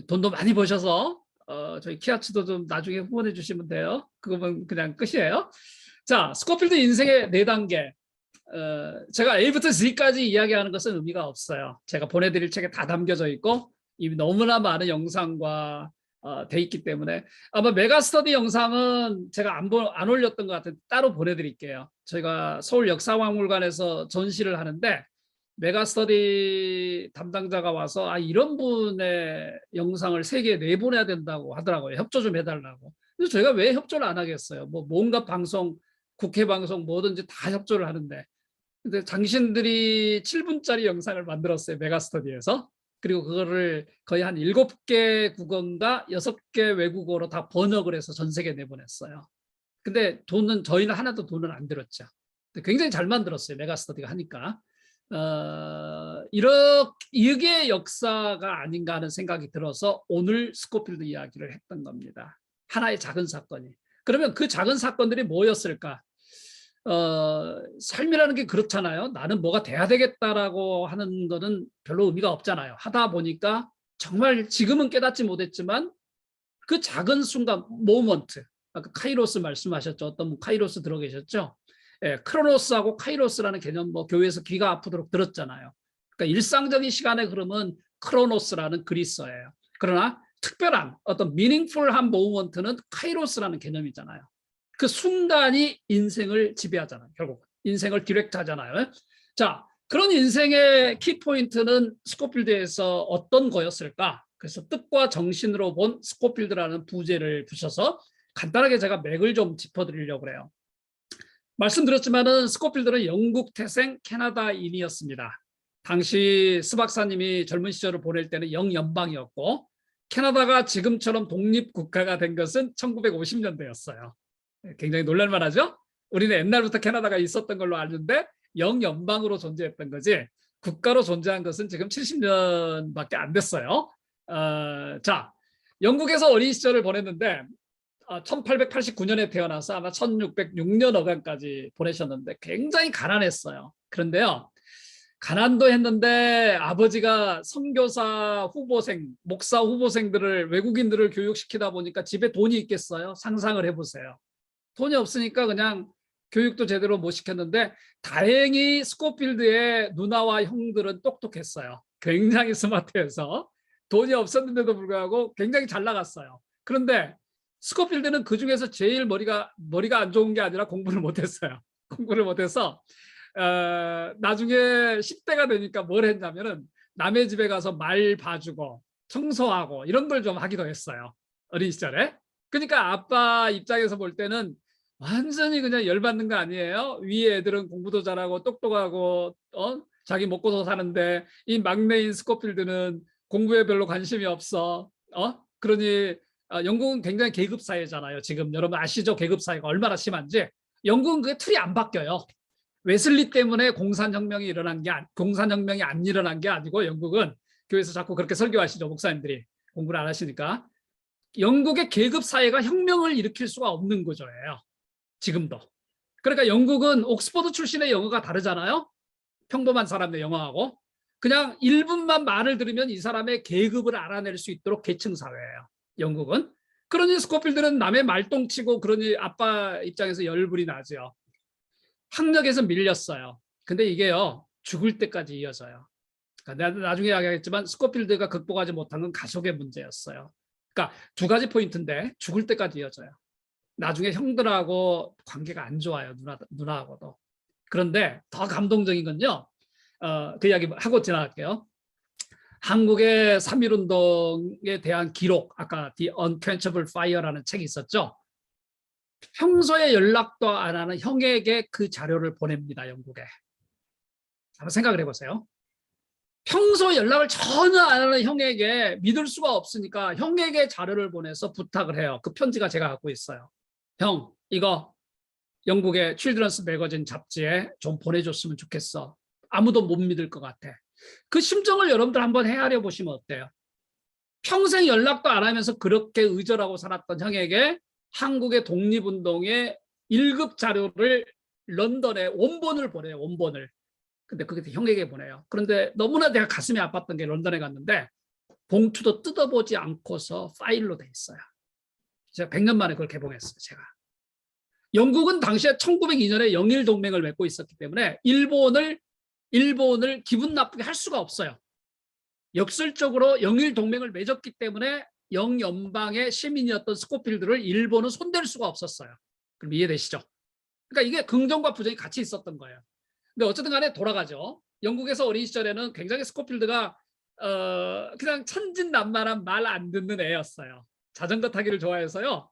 돈도 많이 버셔서 저희 키아츠도 좀 나중에 후원해 주시면 돼요. 그거면 그냥 끝이에요. 자, 스코필드 인생의 4단계. 제가 A부터 Z까지 이야기하는 것은 의미가 없어요. 제가 보내드릴 책에 다 담겨져 있고 이미 너무나 많은 영상과 돼 있기 때문에 아마 메가스터디 영상은 제가 안 올렸던 것 같은데 따로 보내드릴게요. 저희가 서울 역사박물관에서 전시를 하는데 메가스터디 담당자가 와서 이런 분의 영상을 세계에 내보내야 된다고 하더라고요. 협조 좀 해달라고. 그래서 저희가 왜 협조를 안 하겠어요. 뭐 뭔가 방송, 국회 방송 뭐든지 다 협조를 하는데 근데 당신들이 7분짜리 영상을 만들었어요. 메가스터디에서. 그리고 그거를 거의 한 7개 국어인가 6개 외국어로 다 번역을 해서 전 세계에 내보냈어요. 근데 저희는 하나도 돈을 안 들었죠. 굉장히 잘 만들었어요. 메가스터디가 하니까. 이게 역사가 아닌가 하는 생각이 들어서 오늘 스코필드 이야기를 했던 겁니다. 하나의 작은 사건이. 그러면 그 작은 사건들이 뭐였을까? 삶이라는 게 그렇잖아요. 나는 뭐가 돼야 되겠다라고 하는 거는 별로 의미가 없잖아요. 하다 보니까 정말 지금은 깨닫지 못했지만 그 작은 순간, 모먼트. 아까 카이로스 말씀하셨죠. 어떤 분 카이로스 들어 계셨죠? 예, 크로노스하고 카이로스라는 개념 교회에서 귀가 아프도록 들었잖아요. 그러니까 일상적인 시간의 흐름은 크로노스라는 그리스어예요. 그러나 특별한 어떤 미닝풀한 모먼트는 카이로스라는 개념이잖아요. 그 순간이 인생을 지배하잖아요. 결국 인생을 디렉트하잖아요. 자, 그런 인생의 키포인트는 스코필드에서 어떤 거였을까? 그래서 뜻과 정신으로 본 스코필드라는 부제를 붙여서 간단하게 제가 맥을 좀 짚어드리려고 해요. 말씀드렸지만은 스코필드는 영국 태생 캐나다인이었습니다. 당시 스 박사님이 젊은 시절을 보낼 때는 영연방이었고 캐나다가 지금처럼 독립국가가 된 것은 1950년대였어요. 굉장히 놀랄만하죠? 우리는 옛날부터 캐나다가 있었던 걸로 아는데 영연방으로 존재했던 거지 국가로 존재한 것은 지금 70년밖에 안 됐어요. 자, 영국에서 어린 시절을 보냈는데 1889년에 태어나서 아마 1606년 어간까지 보내셨는데 굉장히 가난했어요. 그런데요, 가난도 했는데 아버지가 선교사 후보생, 목사 후보생들을 외국인들을 교육시키다 보니까 집에 돈이 있겠어요? 상상을 해보세요. 돈이 없으니까 그냥 교육도 제대로 못 시켰는데 다행히 스코필드의 누나와 형들은 똑똑했어요. 굉장히 스마트해서 돈이 없었는데도 불구하고 굉장히 잘 나갔어요. 그런데 스코필드는 그중에서 제일 머리가 안 좋은 게 아니라 공부를 못했어요. 공부를 못해서 나중에 10대가 되니까 뭘 했냐면은 남의 집에 가서 말 봐주고 청소하고 이런 걸 좀 하기도 했어요. 어린 시절에. 그러니까 아빠 입장에서 볼 때는 완전히 그냥 열받는 거 아니에요? 위에 애들은 공부도 잘하고 똑똑하고 자기 먹고서 사는데 이 막내인 스코필드는 공부에 별로 관심이 없어. 그러니 영국은 굉장히 계급 사회잖아요. 지금 여러분 아시죠? 계급 사회가 얼마나 심한지. 영국은 그 틀이 안 바뀌어요. 웨슬리 때문에 공산혁명이 안 일어난 게 아니고 영국은 교회에서 자꾸 그렇게 설교하시죠. 목사님들이 공부를 안 하시니까. 영국의 계급 사회가 혁명을 일으킬 수가 없는 구조예요. 지금도. 그러니까 영국은 옥스퍼드 출신의 영어가 다르잖아요. 평범한 사람의 영어하고. 그냥 1분만 말을 들으면 이 사람의 계급을 알아낼 수 있도록 계층 사회예요. 영국은. 그러니 스코필드는 남의 말똥치고 그러니 아빠 입장에서 열불이 나죠. 학력에서 밀렸어요. 근데 이게요. 죽을 때까지 이어져요. 그러니까 내가 나중에 이야기하겠지만 스코필드가 극복하지 못한 건 가족의 문제였어요. 그러니까 2가지 포인트인데 죽을 때까지 이어져요. 나중에 형들하고 관계가 안 좋아요. 누나하고도. 그런데 더 감동적인 건요. 그 이야기 하고 지나갈게요. 한국의 3.1운동에 대한 기록, 아까 The Unquenchable Fire라는 책이 있었죠. 평소에 연락도 안 하는 형에게 그 자료를 보냅니다. 영국에. 한번 생각을 해보세요. 평소 연락을 전혀 안 하는 형에게 믿을 수가 없으니까 형에게 자료를 보내서 부탁을 해요. 그 편지가 제가 갖고 있어요. 형, 이거 영국의 칠드런스 매거진 잡지에 좀 보내줬으면 좋겠어. 아무도 못 믿을 것 같아. 그 심정을 여러분들 한번 헤아려 보시면 어때요? 평생 연락도 안 하면서 그렇게 의절하고 살았던 형에게 한국의 독립운동의 1급 자료를 런던에 원본을 보내요. 원본을. 근데 그게 형에게 보내요. 그런데 너무나 내가 가슴이 아팠던 게 런던에 갔는데 봉투도 뜯어보지 않고서 파일로 돼 있어요. 제가 100년 만에 그걸 개봉했어요. 제가. 영국은 당시에 1902년에 영일 동맹을 맺고 있었기 때문에 일본을 기분 나쁘게 할 수가 없어요. 역설적으로 영일 동맹을 맺었기 때문에 영연방의 시민이었던 스코필드를 일본은 손댈 수가 없었어요. 그럼 이해되시죠? 그러니까 이게 긍정과 부정이 같이 있었던 거예요. 근데 어쨌든 간에 돌아가죠. 영국에서 어린 시절에는 굉장히 스코필드가 그냥 천진난만한 말 안 듣는 애였어요. 자전거 타기를 좋아해서요.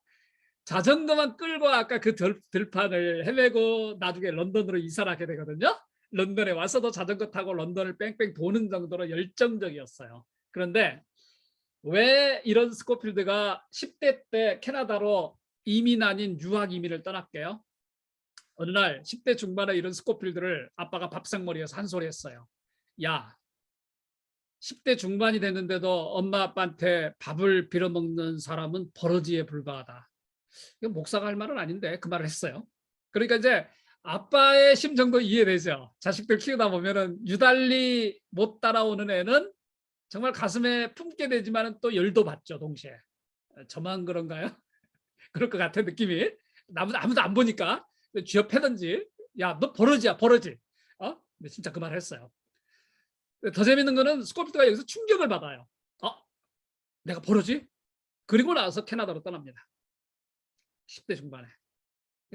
자전거만 끌고 아까 그 들판을 헤매고 나중에 런던으로 이사를 하게 되거든요. 런던에 와서도 자전거 타고 런던을 뺑뺑 도는 정도로 열정적이었어요. 그런데 왜 이런 스코필드가 10대 때 캐나다로 이민 아닌 유학 이민을 떠났게요? 어느 날 10대 중반에 이런 스코필드를 아빠가 밥상머리에서 한 소리 했어요. 야, 10대 중반이 됐는데도 엄마 아빠한테 밥을 빌어먹는 사람은 버러지에 불과하다. 이건 목사가 할 말은 아닌데 그 말을 했어요. 그러니까 이제 아빠의 심정도 이해되죠. 자식들 키우다 보면은 유달리 못 따라오는 애는 정말 가슴에 품게 되지만 또 열도 받죠. 동시에. 저만 그런가요? 그럴 것 같은 느낌이. 아무도 안 보니까 쥐어 패든지 야 너 버러지야 버러지. 근데 진짜 그 말을 했어요. 더 재밌는 거는 스코필드가 여기서 충격을 받아요. 내가 버러지? 그리고 나서 캐나다로 떠납니다. 10대 중반에.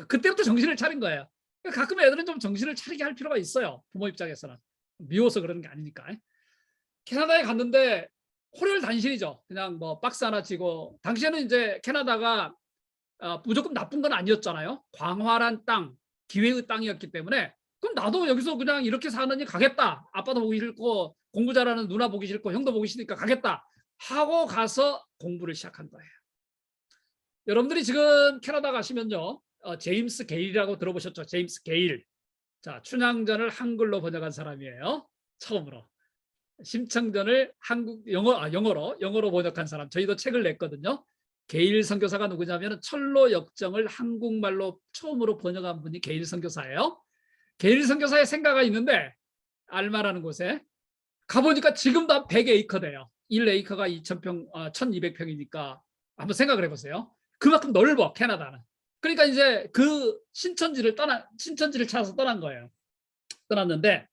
그때부터 정신을 차린 거예요. 가끔 애들은 좀 정신을 차리게 할 필요가 있어요. 부모 입장에서는. 미워서 그러는 게 아니니까. 캐나다에 갔는데 호렬단신이죠. 그냥 뭐 박스 하나 치고. 당시에는 이제 캐나다가 무조건 나쁜 건 아니었잖아요. 광활한 땅, 기회의 땅이었기 때문에 그럼 나도 여기서 그냥 이렇게 사느니 가겠다. 아빠도 보기 싫고 공부 잘하는 누나 보기 싫고 형도 보기 싫으니까 가겠다. 하고 가서 공부를 시작한 거예요. 여러분들이 지금 캐나다 가시면요. 제임스 게일이라고 들어보셨죠? 제임스 게일. 자, 춘향전을 한글로 번역한 사람이에요. 처음으로. 심청전을 영어로 번역한 사람. 저희도 책을 냈거든요. 게일 선교사가 누구냐면 철로 역정을 한국말로 처음으로 번역한 분이 게일 선교사예요. 게일 선교사의 생가가 있는데 알마라는 곳에 가보니까 지금도 한 100에이커 돼요. 1에이커가 2,000평, 1,200평이니까 한번 생각을 해보세요. 그만큼 넓어 캐나다는. 그러니까 이제 그 신천지를 찾아서 떠난 거예요. 떠났는데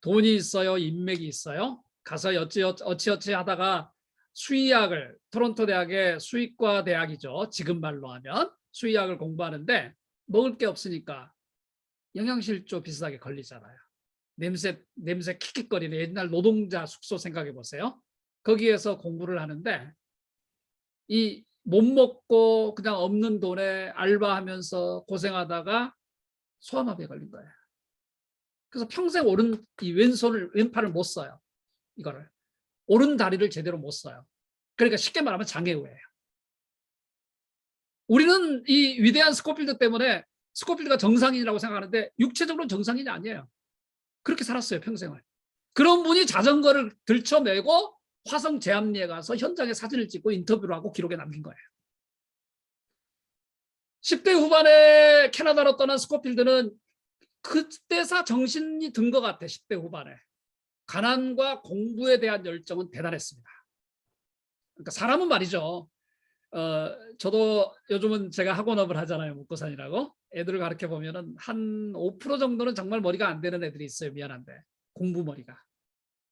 돈이 있어요, 인맥이 있어요. 가서 어찌어찌 하다가 수의학을 토론토 대학의 수의과 대학이죠. 지금 말로 하면 수의학을 공부하는데 먹을 게 없으니까 영양실조 비슷하게 걸리잖아요. 냄새 킥킥거리는 옛날 노동자 숙소 생각해 보세요. 거기에서 공부를 하는데 이 못 먹고 그냥 없는 돈에 알바하면서 고생하다가 소아마비에 걸린 거예요. 그래서 평생 이 왼팔을 못 써요. 이거를 오른 다리를 제대로 못 써요. 그러니까 쉽게 말하면 장애우예요. 우리는 이 위대한 스코필드 때문에 스코필드가 정상인이라고 생각하는데 육체적으로는 정상인이 아니에요. 그렇게 살았어요, 평생을. 그런 분이 자전거를 들쳐매고 화성 제암리에 가서 현장에 사진을 찍고 인터뷰를 하고 기록에 남긴 거예요. 10대 후반에 캐나다로 떠난 스코필드는 그때사 정신이 든 것 같아. 10대 후반에. 가난과 공부에 대한 열정은 대단했습니다. 그러니까 사람은 말이죠. 저도 요즘은 제가 학원업을 하잖아요. 먹고산이라고. 애들을 가르쳐 보면은 한 5% 정도는 정말 머리가 안 되는 애들이 있어요. 미안한데. 공부머리가.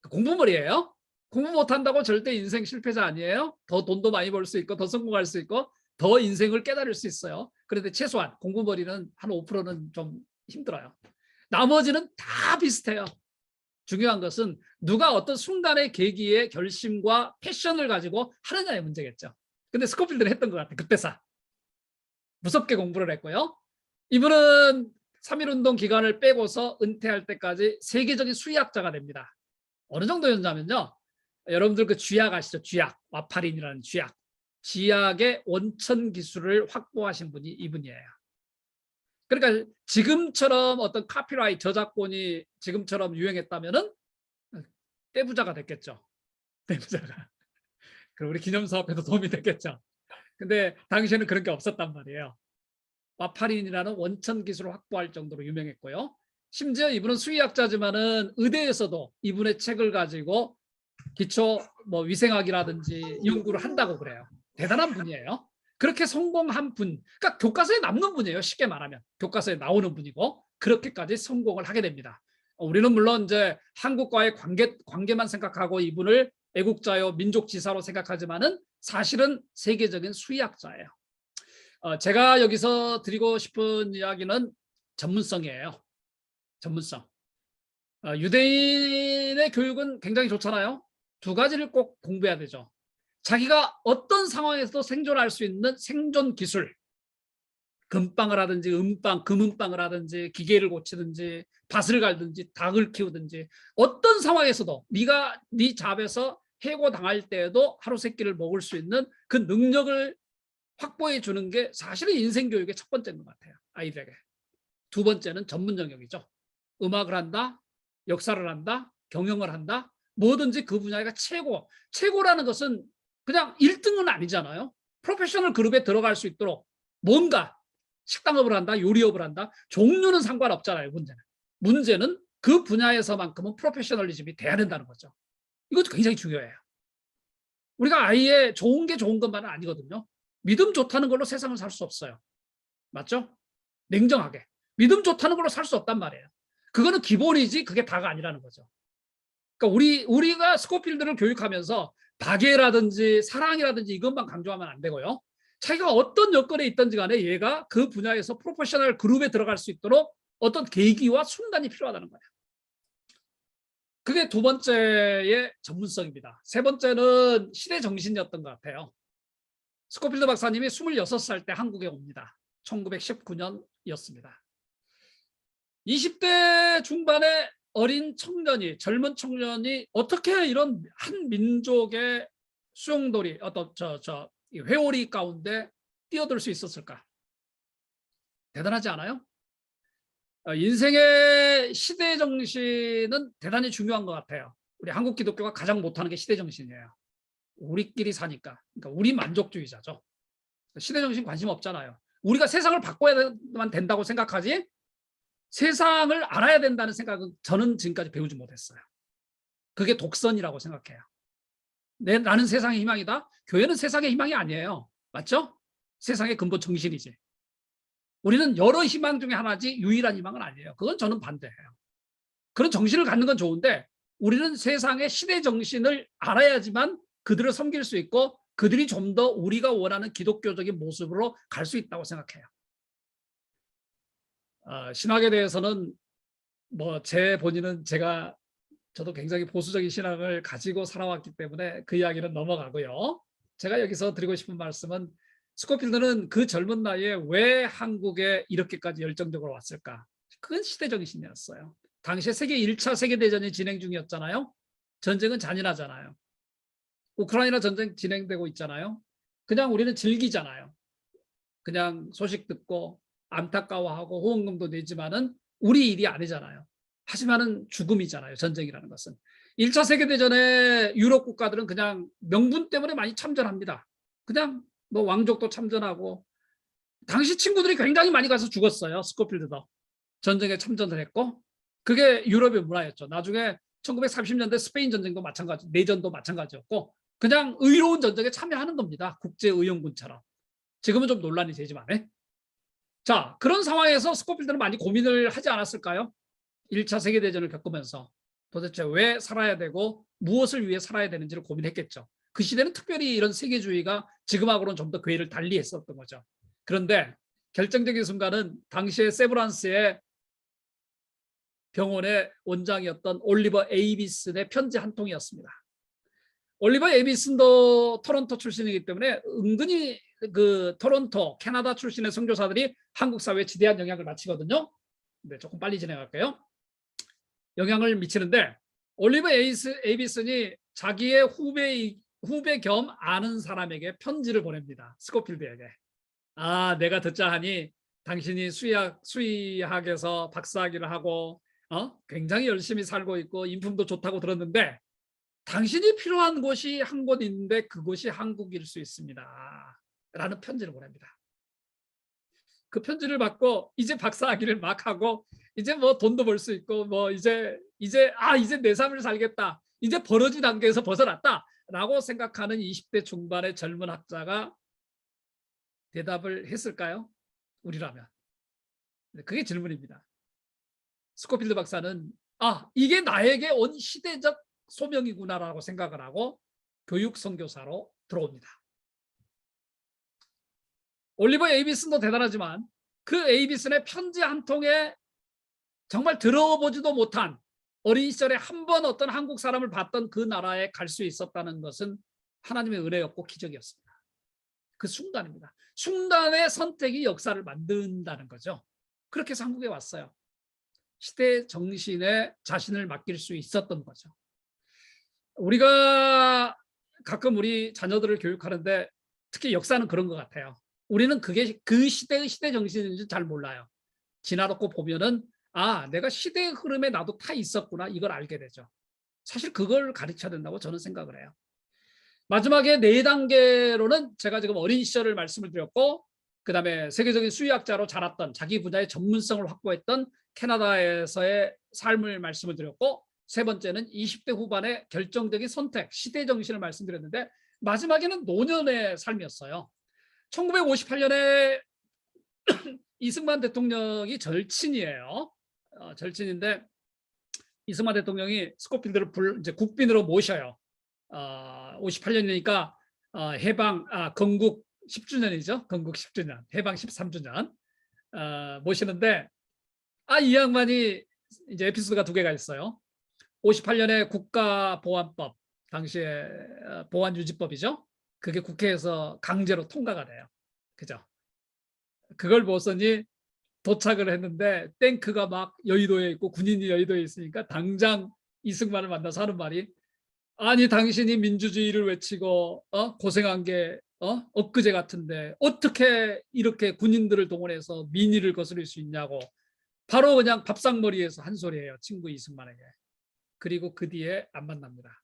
공부머리예요. 공부 못한다고 절대 인생 실패자 아니에요. 더 돈도 많이 벌 수 있고 더 성공할 수 있고 더 인생을 깨달을 수 있어요. 그런데 최소한 공부머리는 한 5%는 좀 힘들어요. 나머지는 다 비슷해요. 중요한 것은 누가 어떤 순간의 계기의 결심과 패션을 가지고 하느냐의 문제겠죠. 근데 스코필드는 했던 것 같아요. 그때사. 무섭게 공부를 했고요. 이분은 3.1운동 기간을 빼고서 은퇴할 때까지 세계적인 수의학자가 됩니다. 어느 정도였냐면요. 여러분들 그 쥐약 아시죠? 쥐약, 와파린이라는 쥐약. 쥐약의 원천 기술을 확보하신 분이 이분이에요. 그러니까 지금처럼 어떤 카피라이트 저작권이 지금처럼 유행했다면은 떼부자가 됐겠죠. 떼부자가. 그리고 우리 기념사업에도 도움이 됐겠죠. 근데 당시에는 그런 게 없었단 말이에요. 와파린이라는 원천 기술을 확보할 정도로 유명했고요. 심지어 이분은 수의학자지만은 의대에서도 이분의 책을 가지고 기초 뭐 위생학이라든지 연구를 한다고 그래요. 대단한 분이에요. 그렇게 성공한 분, 그러니까 교과서에 남는 분이에요. 쉽게 말하면 교과서에 나오는 분이고 그렇게까지 성공을 하게 됩니다. 우리는 물론 이제 한국과의 관계만 생각하고 이분을 애국자요 민족지사로 생각하지만은 사실은 세계적인 수의학자예요. 제가 여기서 드리고 싶은 이야기는 전문성이에요. 전문성. 유대인의 교육은 굉장히 좋잖아요. 두 가지를 꼭 공부해야 되죠. 자기가 어떤 상황에서도 생존할 수 있는 생존 기술, 금빵을 하든지 은빵, 금은빵을 하든지 기계를 고치든지 밭을 갈든지 닭을 키우든지 어떤 상황에서도 네가 네 잡에서 해고당할 때에도 하루 세 끼를 먹을 수 있는 그 능력을 확보해 주는 게 사실은 인생 교육의 첫 번째인 것 같아요. 아이들에게. 두 번째는 전문 영역이죠. 음악을 한다, 역사를 한다, 경영을 한다. 뭐든지 그 분야가 최고라는 것은 그냥 1등은 아니잖아요. 프로페셔널 그룹에 들어갈 수 있도록 뭔가 식당업을 한다, 요리업을 한다. 종류는 상관없잖아요. 문제는 그 분야에서만큼은 프로페셔널리즘이 돼야 된다는 거죠. 이것도 굉장히 중요해요. 우리가 아예 좋은 게 좋은 것만은 아니거든요. 믿음 좋다는 걸로 세상을 살 수 없어요. 맞죠? 냉정하게. 믿음 좋다는 걸로 살 수 없단 말이에요. 그거는 기본이지 그게 다가 아니라는 거죠. 그러니까 우리가 스코필드를 교육하면서 박애라든지 사랑이라든지 이것만 강조하면 안 되고요. 자기가 어떤 여건에 있든지 간에 얘가 그 분야에서 프로페셔널 그룹에 들어갈 수 있도록 어떤 계기와 순간이 필요하다는 거예요. 그게 두 번째의 전문성입니다. 세 번째는 시대 정신이었던 것 같아요. 스코필드 박사님이 26살 때 한국에 옵니다. 1919년이었습니다. 20대 중반의 어린 청년이, 젊은 청년이 어떻게 이런 한 민족의 수용돌이, 어떤 회오리 가운데 뛰어들 수 있었을까? 대단하지 않아요? 인생의 시대 정신은 대단히 중요한 것 같아요. 우리 한국 기독교가 가장 못하는 게 시대 정신이에요. 우리끼리 사니까. 그러니까 우리 만족주의자죠. 시대 정신 관심 없잖아요. 우리가 세상을 바꿔야만 된다고 생각하지 세상을 알아야 된다는 생각은 저는 지금까지 배우지 못했어요. 그게 독선이라고 생각해요. 나는 세상의 희망이다. 교회는 세상의 희망이 아니에요. 맞죠? 세상의 근본 정신이지. 우리는 여러 희망 중에 하나지 유일한 희망은 아니에요. 그건 저는 반대해요. 그런 정신을 갖는 건 좋은데 우리는 세상의 시대 정신을 알아야지만 그들을 섬길 수 있고 그들이 좀 더 우리가 원하는 기독교적인 모습으로 갈 수 있다고 생각해요. 신학에 대해서는 뭐 제 본인은 저도 굉장히 보수적인 신앙을 가지고 살아왔기 때문에 그 이야기는 넘어가고요. 제가 여기서 드리고 싶은 말씀은 스코필드는 그 젊은 나이에 왜 한국에 이렇게까지 열정적으로 왔을까? 그건 시대정신이었어요. 당시에 1차 세계대전이 진행 중이었잖아요. 전쟁은 잔인하잖아요. 우크라이나 전쟁 진행되고 있잖아요. 그냥 우리는 즐기잖아요. 그냥 소식 듣고 안타까워하고 후원금도 내지만은 우리 일이 아니잖아요. 하지만은 죽음이잖아요. 전쟁이라는 것은. 1차 세계대전에 유럽 국가들은 그냥 명분 때문에 많이 참전합니다. 그냥 뭐 왕족도 참전하고 당시 친구들이 굉장히 많이 가서 죽었어요. 스코필드도. 전쟁에 참전을 했고 그게 유럽의 문화였죠. 나중에 1930년대 스페인 전쟁도 마찬가지, 내전도 마찬가지였고 그냥 의로운 전쟁에 참여하는 겁니다. 국제의용군처럼. 지금은 좀 논란이 되지만. 자, 그런 상황에서 스코필드는 많이 고민을 하지 않았을까요? 1차 세계대전을 겪으면서 도대체 왜 살아야 되고 무엇을 위해 살아야 되는지를 고민했겠죠. 그 시대는 특별히 이런 세계주의가 지금하고는 좀 더 궤를 달리 했었던 거죠. 그런데 결정적인 순간은 당시에 세브란스의 병원의 원장이었던 올리버 에이비슨의 편지 한 통이었습니다. 올리버 에이비슨도 토론토 출신이기 때문에 은근히 그 토론토, 캐나다 출신의 선교사들이 한국 사회에 지대한 영향을 미치거든요. 네, 조금 빨리 진행할게요. 영향을 미치는데 올리버 에이비슨이 자기의 후배 겸 아는 사람에게 편지를 보냅니다. 스코필드에게. 아, 내가 듣자 하니 당신이 수의학에서 박사학위를 하고 굉장히 열심히 살고 있고 인품도 좋다고 들었는데 당신이 필요한 곳이 한 곳 있는데 그곳이 한국일 수 있습니다. 라는 편지를 보냅니다. 그 편지를 받고 이제 박사학위를 막 하고 이제 뭐 돈도 벌 수 있고 뭐 이제 내 삶을 살겠다. 이제 벌어진 단계에서 벗어났다. 라고 생각하는 20대 중반의 젊은 학자가 대답을 했을까요? 우리라면. 그게 질문입니다. 스코필드 박사는 이게 나에게 온 시대적 소명이구나라고 생각을 하고 교육 선교사로 들어옵니다. 올리버 에이비슨도 대단하지만 그 에이비슨의 편지 한 통에 정말 들어보지도 못한 어린 시절에 한 번 어떤 한국 사람을 봤던 그 나라에 갈 수 있었다는 것은 하나님의 은혜였고 기적이었습니다. 그 순간입니다. 순간의 선택이 역사를 만든다는 거죠. 그렇게 해서 한국에 왔어요. 시대 정신에 자신을 맡길 수 있었던 거죠. 우리가 가끔 우리 자녀들을 교육하는데 특히 역사는 그런 것 같아요. 우리는 그게 그 시대의 시대 정신인지 잘 몰라요. 지나놓고 보면은 내가 시대의 흐름에 나도 타 있었구나 이걸 알게 되죠. 사실 그걸 가르쳐야 된다고 저는 생각을 해요. 마지막에 4단계로는 제가 지금 어린 시절을 말씀을 드렸고 그 다음에 세계적인 수의학자로 자랐던 자기 분야의 전문성을 확보했던 캐나다에서의 삶을 말씀을 드렸고 세 번째는 20대 후반의 결정적인 선택, 시대 정신을 말씀드렸는데 마지막에는 노년의 삶이었어요. 1958년에 이승만 대통령이 절친이에요. 절친인데 이승만 대통령이 스코필드를 이제 국빈으로 모셔요. 58년이니까 건국 10주년이죠. 건국 10주년, 해방 13주년 모시는데 이 양반이 이제 에피소드가 2개가 있어요. 58년에 국가보안법, 당시에 보안유지법이죠. 그게 국회에서 강제로 통과가 돼요. 그죠? 그걸 보더니 도착을 했는데 탱크가 막 여의도에 있고 군인이 여의도에 있으니까 당장 이승만을 만나서 하는 말이 아니 당신이 민주주의를 외치고 고생한 게 엊그제 같은데 어떻게 이렇게 군인들을 동원해서 민의를 거스릴 수 있냐고 바로 그냥 밥상머리에서 한 소리예요. 친구 이승만에게. 그리고 그 뒤에 안 만납니다.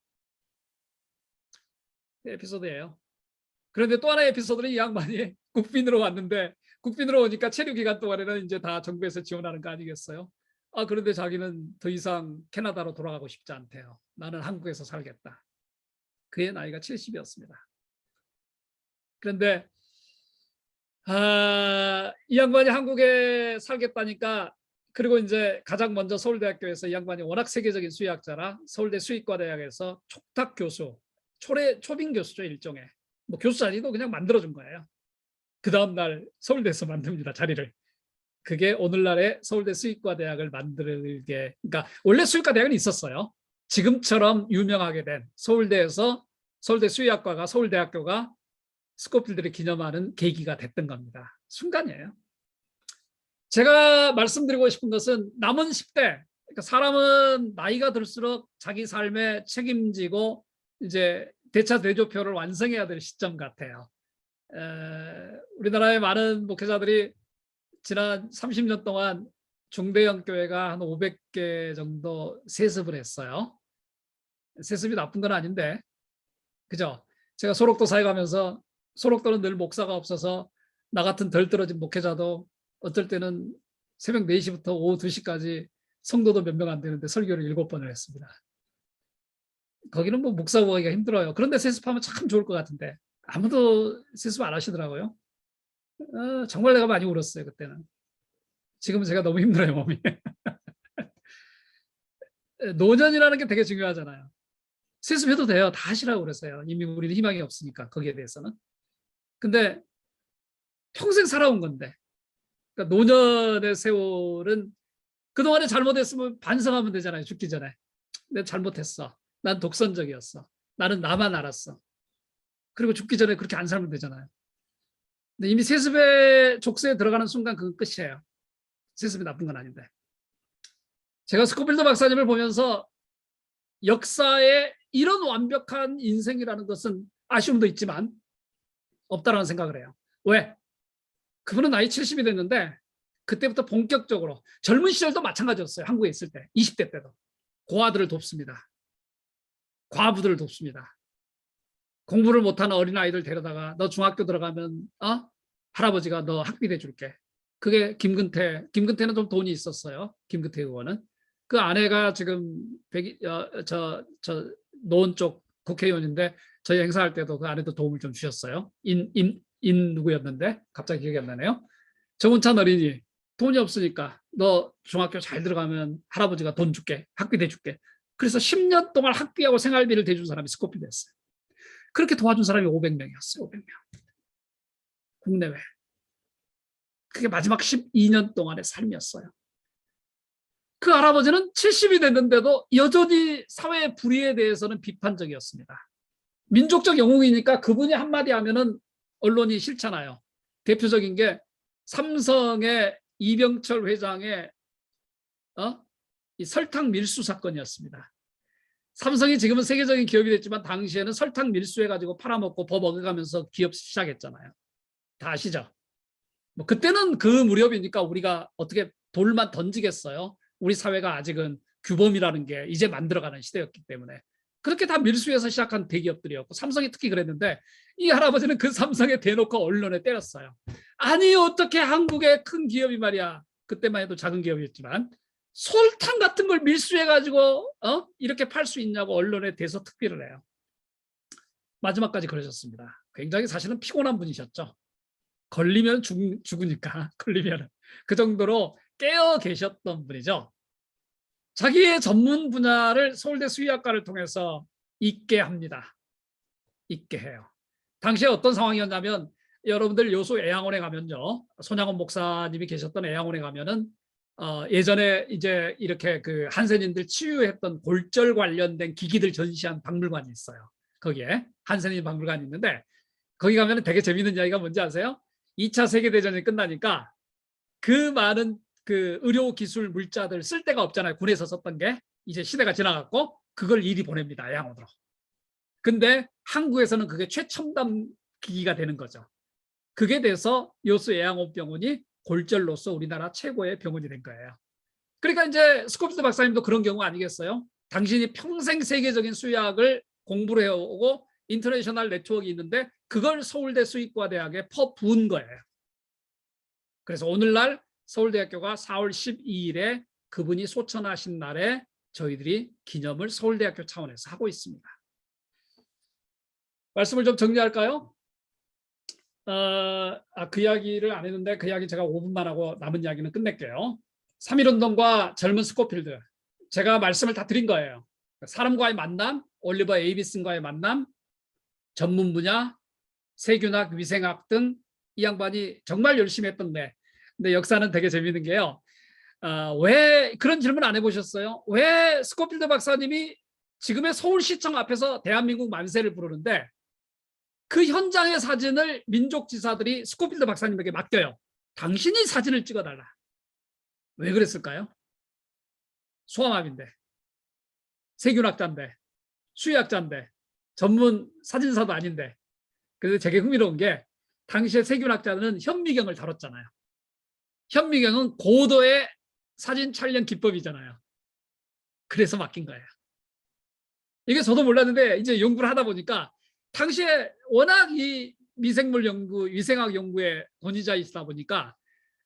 에피소드예요. 그런데 또 하나의 에피소드는 이 양반이 국빈으로 왔는데 국빈으로 오니까 체류 기간 동안에는 이제 다 정부에서 지원하는 거 아니겠어요? 그런데 자기는 더 이상 캐나다로 돌아가고 싶지 않대요. 나는 한국에서 살겠다. 그의 나이가 70이었습니다. 그런데 이 양반이 한국에 살겠다니까 그리고 이제 가장 먼저 서울대학교에서 이 양반이 워낙 세계적인 수의학자라 서울대 수의과대학에서 촉탁 교수, 초빙 교수죠 일종의. 뭐 교수 자리도 그냥 만들어준 거예요. 그 다음날 서울대에서 만듭니다. 자리를. 그게 오늘날의 서울대 수의과대학을 만들게 그러니까 원래 수의과대학은 있었어요. 지금처럼 유명하게 된 서울대에서 서울대 수의학과가 서울대학교가 스코필드를 기념하는 계기가 됐던 겁니다. 순간이에요. 제가 말씀드리고 싶은 것은 남은 10대 그러니까 사람은 나이가 들수록 자기 삶에 책임지고 이제 대차 대조표를 완성해야 될 시점 같아요. 우리나라의 많은 목회자들이 지난 30년 동안 중대형 교회가 한 500개 정도 세습을 했어요. 세습이 나쁜 건 아닌데 그죠? 제가 소록도 사회 가면서 소록도는 늘 목사가 없어서 나 같은 덜 떨어진 목회자도 어떨 때는 새벽 4시부터 오후 2시까지 성도도 몇 명 안 되는데 설교를 7번을 했습니다. 거기는 뭐 목사 구하기가 힘들어요. 그런데 세습하면 참 좋을 것 같은데 아무도 세습 안 하시더라고요. 정말 내가 많이 울었어요 그때는. 지금은 제가 너무 힘들어요 몸이. 노년이라는 게 되게 중요하잖아요. 세습해도 돼요. 다 하시라고 그랬어요. 이미 우리는 희망이 없으니까 거기에 대해서는. 근데 평생 살아온 건데 그러니까 노년의 세월은 그동안에 잘못했으면 반성하면 되잖아요. 죽기 전에. 내가 잘못했어. 난 독선적이었어. 나는 나만 알았어. 그리고 죽기 전에 그렇게 안 살면 되잖아요. 근데 이미 세습의 족쇄에 들어가는 순간 그건 끝이에요. 세습이 나쁜 건 아닌데. 제가 스코필드 박사님을 보면서 역사에 이런 완벽한 인생이라는 것은 아쉬움도 있지만 없다라는 생각을 해요. 왜? 그분은 나이 70이 됐는데 그때부터 본격적으로 젊은 시절도 마찬가지였어요. 한국에 있을 때 20대 때도 고아들을 돕습니다. 과부들을 돕습니다. 공부를 못하는 어린아이들 데려다가 너 중학교 들어가면 할아버지가 너 학비 대줄게. 그게 김근태는 좀 돈이 있었어요. 김근태 의원은. 그 아내가 지금 노원 쪽 국회의원인데 저희 행사할 때도 그 아내도 도움을 좀 주셨어요. 인 누구였는데 갑자기 기억이 안 나네요. 정운찬 어린이 돈이 없으니까 너 중학교 잘 들어가면 할아버지가 돈 줄게. 학비 대줄게. 그래서 10년 동안 학비하고 생활비를 대준 사람이 스코필드였어요. 그렇게 도와준 사람이 500명이었어요. 500명. 국내외. 그게 마지막 12년 동안의 삶이었어요. 그 할아버지는 70이 됐는데도 여전히 사회 불의에 대해서는 비판적이었습니다. 민족적 영웅이니까 그분이 한마디 하면은 언론이 싫잖아요. 대표적인 게 삼성의 이병철 회장의 이 설탕 밀수 사건이었습니다. 삼성이 지금은 세계적인 기업이 됐지만 당시에는 설탕 밀수해가지고 팔아먹고 법 어겨가면서 기업 시작했잖아요. 다 아시죠? 뭐 그때는 그 무렵이니까 우리가 어떻게 돌만 던지겠어요? 우리 사회가 아직은 규범이라는 게 이제 만들어가는 시대였기 때문에 그렇게 다 밀수해서 시작한 대기업들이었고 삼성이 특히 그랬는데 이 할아버지는 그 삼성에 대놓고 언론에 때렸어요. 아니 어떻게 한국의 큰 기업이 말이야. 그때만 해도 작은 기업이었지만 설탕 같은 걸 밀수해가지고 이렇게 팔 수 있냐고 언론에 대서 특비를 해요. 마지막까지 그러셨습니다. 굉장히 사실은 피곤한 분이셨죠. 걸리면 죽으니까 걸리면 그 정도로 깨어 계셨던 분이죠. 자기의 전문 분야를 서울대 수의학과를 통해서 있게 합니다. 있게 해요. 당시에 어떤 상황이었냐면 여러분들 요소 애양원에 가면요. 손양원 목사님이 계셨던 애양원에 가면은 예전에 이제 이렇게 그 한센인들 치유했던 골절 관련된 기기들 전시한 박물관이 있어요. 거기에 한센인 박물관이 있는데 거기 가면 되게 재밌는 이야기가 뭔지 아세요? 2차 세계대전이 끝나니까 그 많은 그 의료 기술 물자들 쓸 데가 없잖아요. 군에서 썼던 게 이제 시대가 지나갔고 그걸 이리 보냅니다. 애양원으로. 근데 한국에서는 그게 최첨단 기기가 되는 거죠. 그게 돼서 요수 애양원병원이 골절로서 우리나라 최고의 병원이 된 거예요. 그러니까 이제 스코필드 박사님도 그런 경우 아니겠어요? 당신이 평생 세계적인 수의학을 공부를 해오고 인터내셔널 네트워크가 있는데 그걸 서울대 수의과대학에 퍼부은 거예요. 그래서 오늘날 서울대학교가 4월 12일에 그분이 소천하신 날에 저희들이 기념을 서울대학교 차원에서 하고 있습니다. 말씀을 좀 정리할까요? 그 이야기를 안 했는데 그 이야기 제가 5분만 하고 남은 이야기는 끝낼게요. 3.1운동과 젊은 스코필드. 제가 말씀을 다 드린 거예요. 사람과의 만남, 올리버 에이비슨과의 만남, 전문 분야, 세균학, 위생학 등 이 양반이 정말 열심히 했던데 근데 역사는 되게 재밌는 게요. 왜 그런 질문 안 해보셨어요? 왜 스코필드 박사님이 지금의 서울시청 앞에서 대한민국 만세를 부르는데 그 현장의 사진을 민족지사들이 스코필드 박사님에게 맡겨요. 당신이 사진을 찍어달라. 왜 그랬을까요? 소아마비인데, 세균학자인데, 수의학자인데, 전문 사진사도 아닌데. 그래서 되게 흥미로운 게 당시에 세균학자는 현미경을 다뤘잖아요. 현미경은 고도의 사진 촬영 기법이잖아요. 그래서 맡긴 거예요. 이게 저도 몰랐는데 이제 연구를 하다 보니까 당시에 워낙 이 미생물 연구, 위생학 연구에 권위자이시다 보니까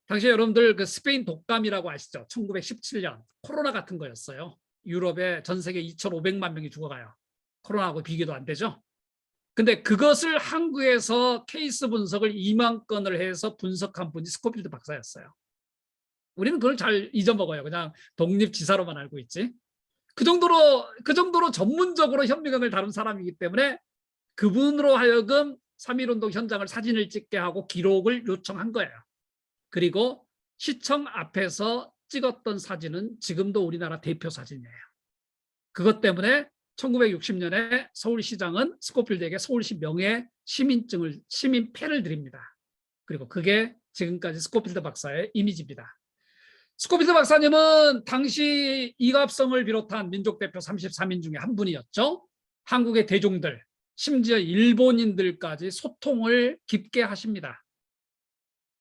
당시에 여러분들 그 스페인 독감이라고 아시죠? 1917년 코로나 같은 거였어요. 유럽에 전 세계 2,500만 명이 죽어가요. 코로나하고 비교도 안 되죠. 근데 그것을 한국에서 케이스 분석을 2만 건을 해서 분석한 분이 스코필드 박사였어요. 우리는 그걸 잘 잊어먹어요. 그냥 독립지사로만 알고 있지. 그 정도로 전문적으로 현미경을 다룬 사람이기 때문에 그분으로 하여금 3.1운동 현장을 사진을 찍게 하고 기록을 요청한 거예요. 그리고 시청 앞에서 찍었던 사진은 지금도 우리나라 대표 사진이에요. 그것 때문에 1960년에 서울시장은 스코필드에게 서울시 명예 시민증을, 시민패를 드립니다. 그리고 그게 지금까지 스코필드 박사의 이미지입니다. 스코필드 박사님은 당시 이갑성을 비롯한 민족 대표 33인 중에 한 분이었죠. 한국의 대종들, 심지어 일본인들까지 소통을 깊게 하십니다.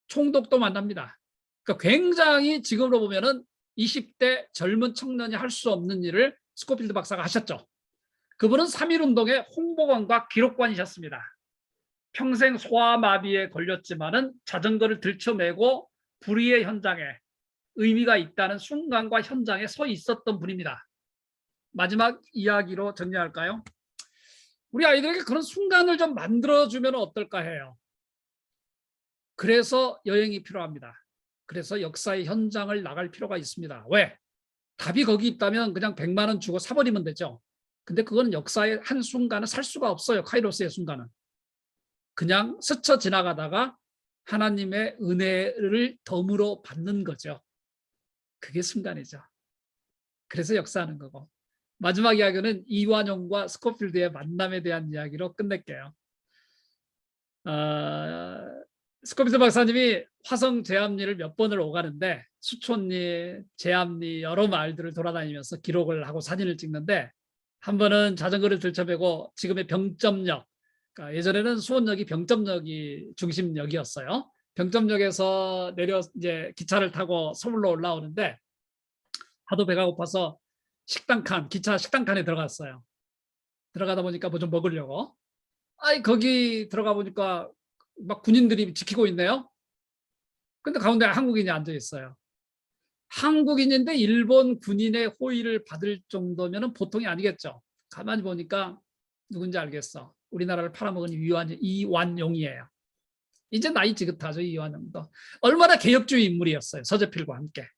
총독도 만납니다. 그러니까 굉장히 지금으로 보면은 20대 젊은 청년이 할 수 없는 일을 스코필드 박사가 하셨죠. 그분은 3.1운동의 홍보관과 기록관이셨습니다. 평생 소아마비에 걸렸지만은 자전거를 들쳐매고 불의의 현장에 의미가 있다는 순간과 현장에 서 있었던 분입니다. 마지막 이야기로 정리할까요? 우리 아이들에게 그런 순간을 좀 만들어주면 어떨까 해요. 그래서 여행이 필요합니다. 그래서 역사의 현장을 나갈 필요가 있습니다. 왜? 답이 거기 있다면 그냥 100만 원 주고 사버리면 되죠. 근데 그건 역사의 한순간은 살 수가 없어요. 카이로스의 순간은. 그냥 스쳐 지나가다가 하나님의 은혜를 덤으로 받는 거죠. 그게 순간이죠. 그래서 역사하는 거고. 마지막 이야기는 이완용과 스코필드의 만남에 대한 이야기로 끝낼게요. 스코필드 박사님이 화성 제암리를 몇 번을 오가는데 수촌리, 제암리 여러 마을들을 돌아다니면서 기록을 하고 사진을 찍는데 한 번은 자전거를 들쳐매고 지금의 병점역, 그러니까 예전에는 수원역이 병점역이 중심역이었어요. 병점역에서 내려 이제 기차를 타고 서울로 올라오는데 하도 배가 고파서 기차 식당 칸에 들어갔어요. 들어가다 보니까 뭐 좀 먹으려고. 거기 들어가 보니까 막 군인들이 지키고 있네요. 근데 가운데 한국인이 앉아 있어요. 한국인인데 일본 군인의 호의를 받을 정도면 보통이 아니겠죠. 가만히 보니까 누군지 알겠어. 우리나라를 팔아먹은 이완용이에요. 이제 나이 지긋하죠. 이완용도. 얼마나 개혁주의 인물이었어요. 서재필과 함께.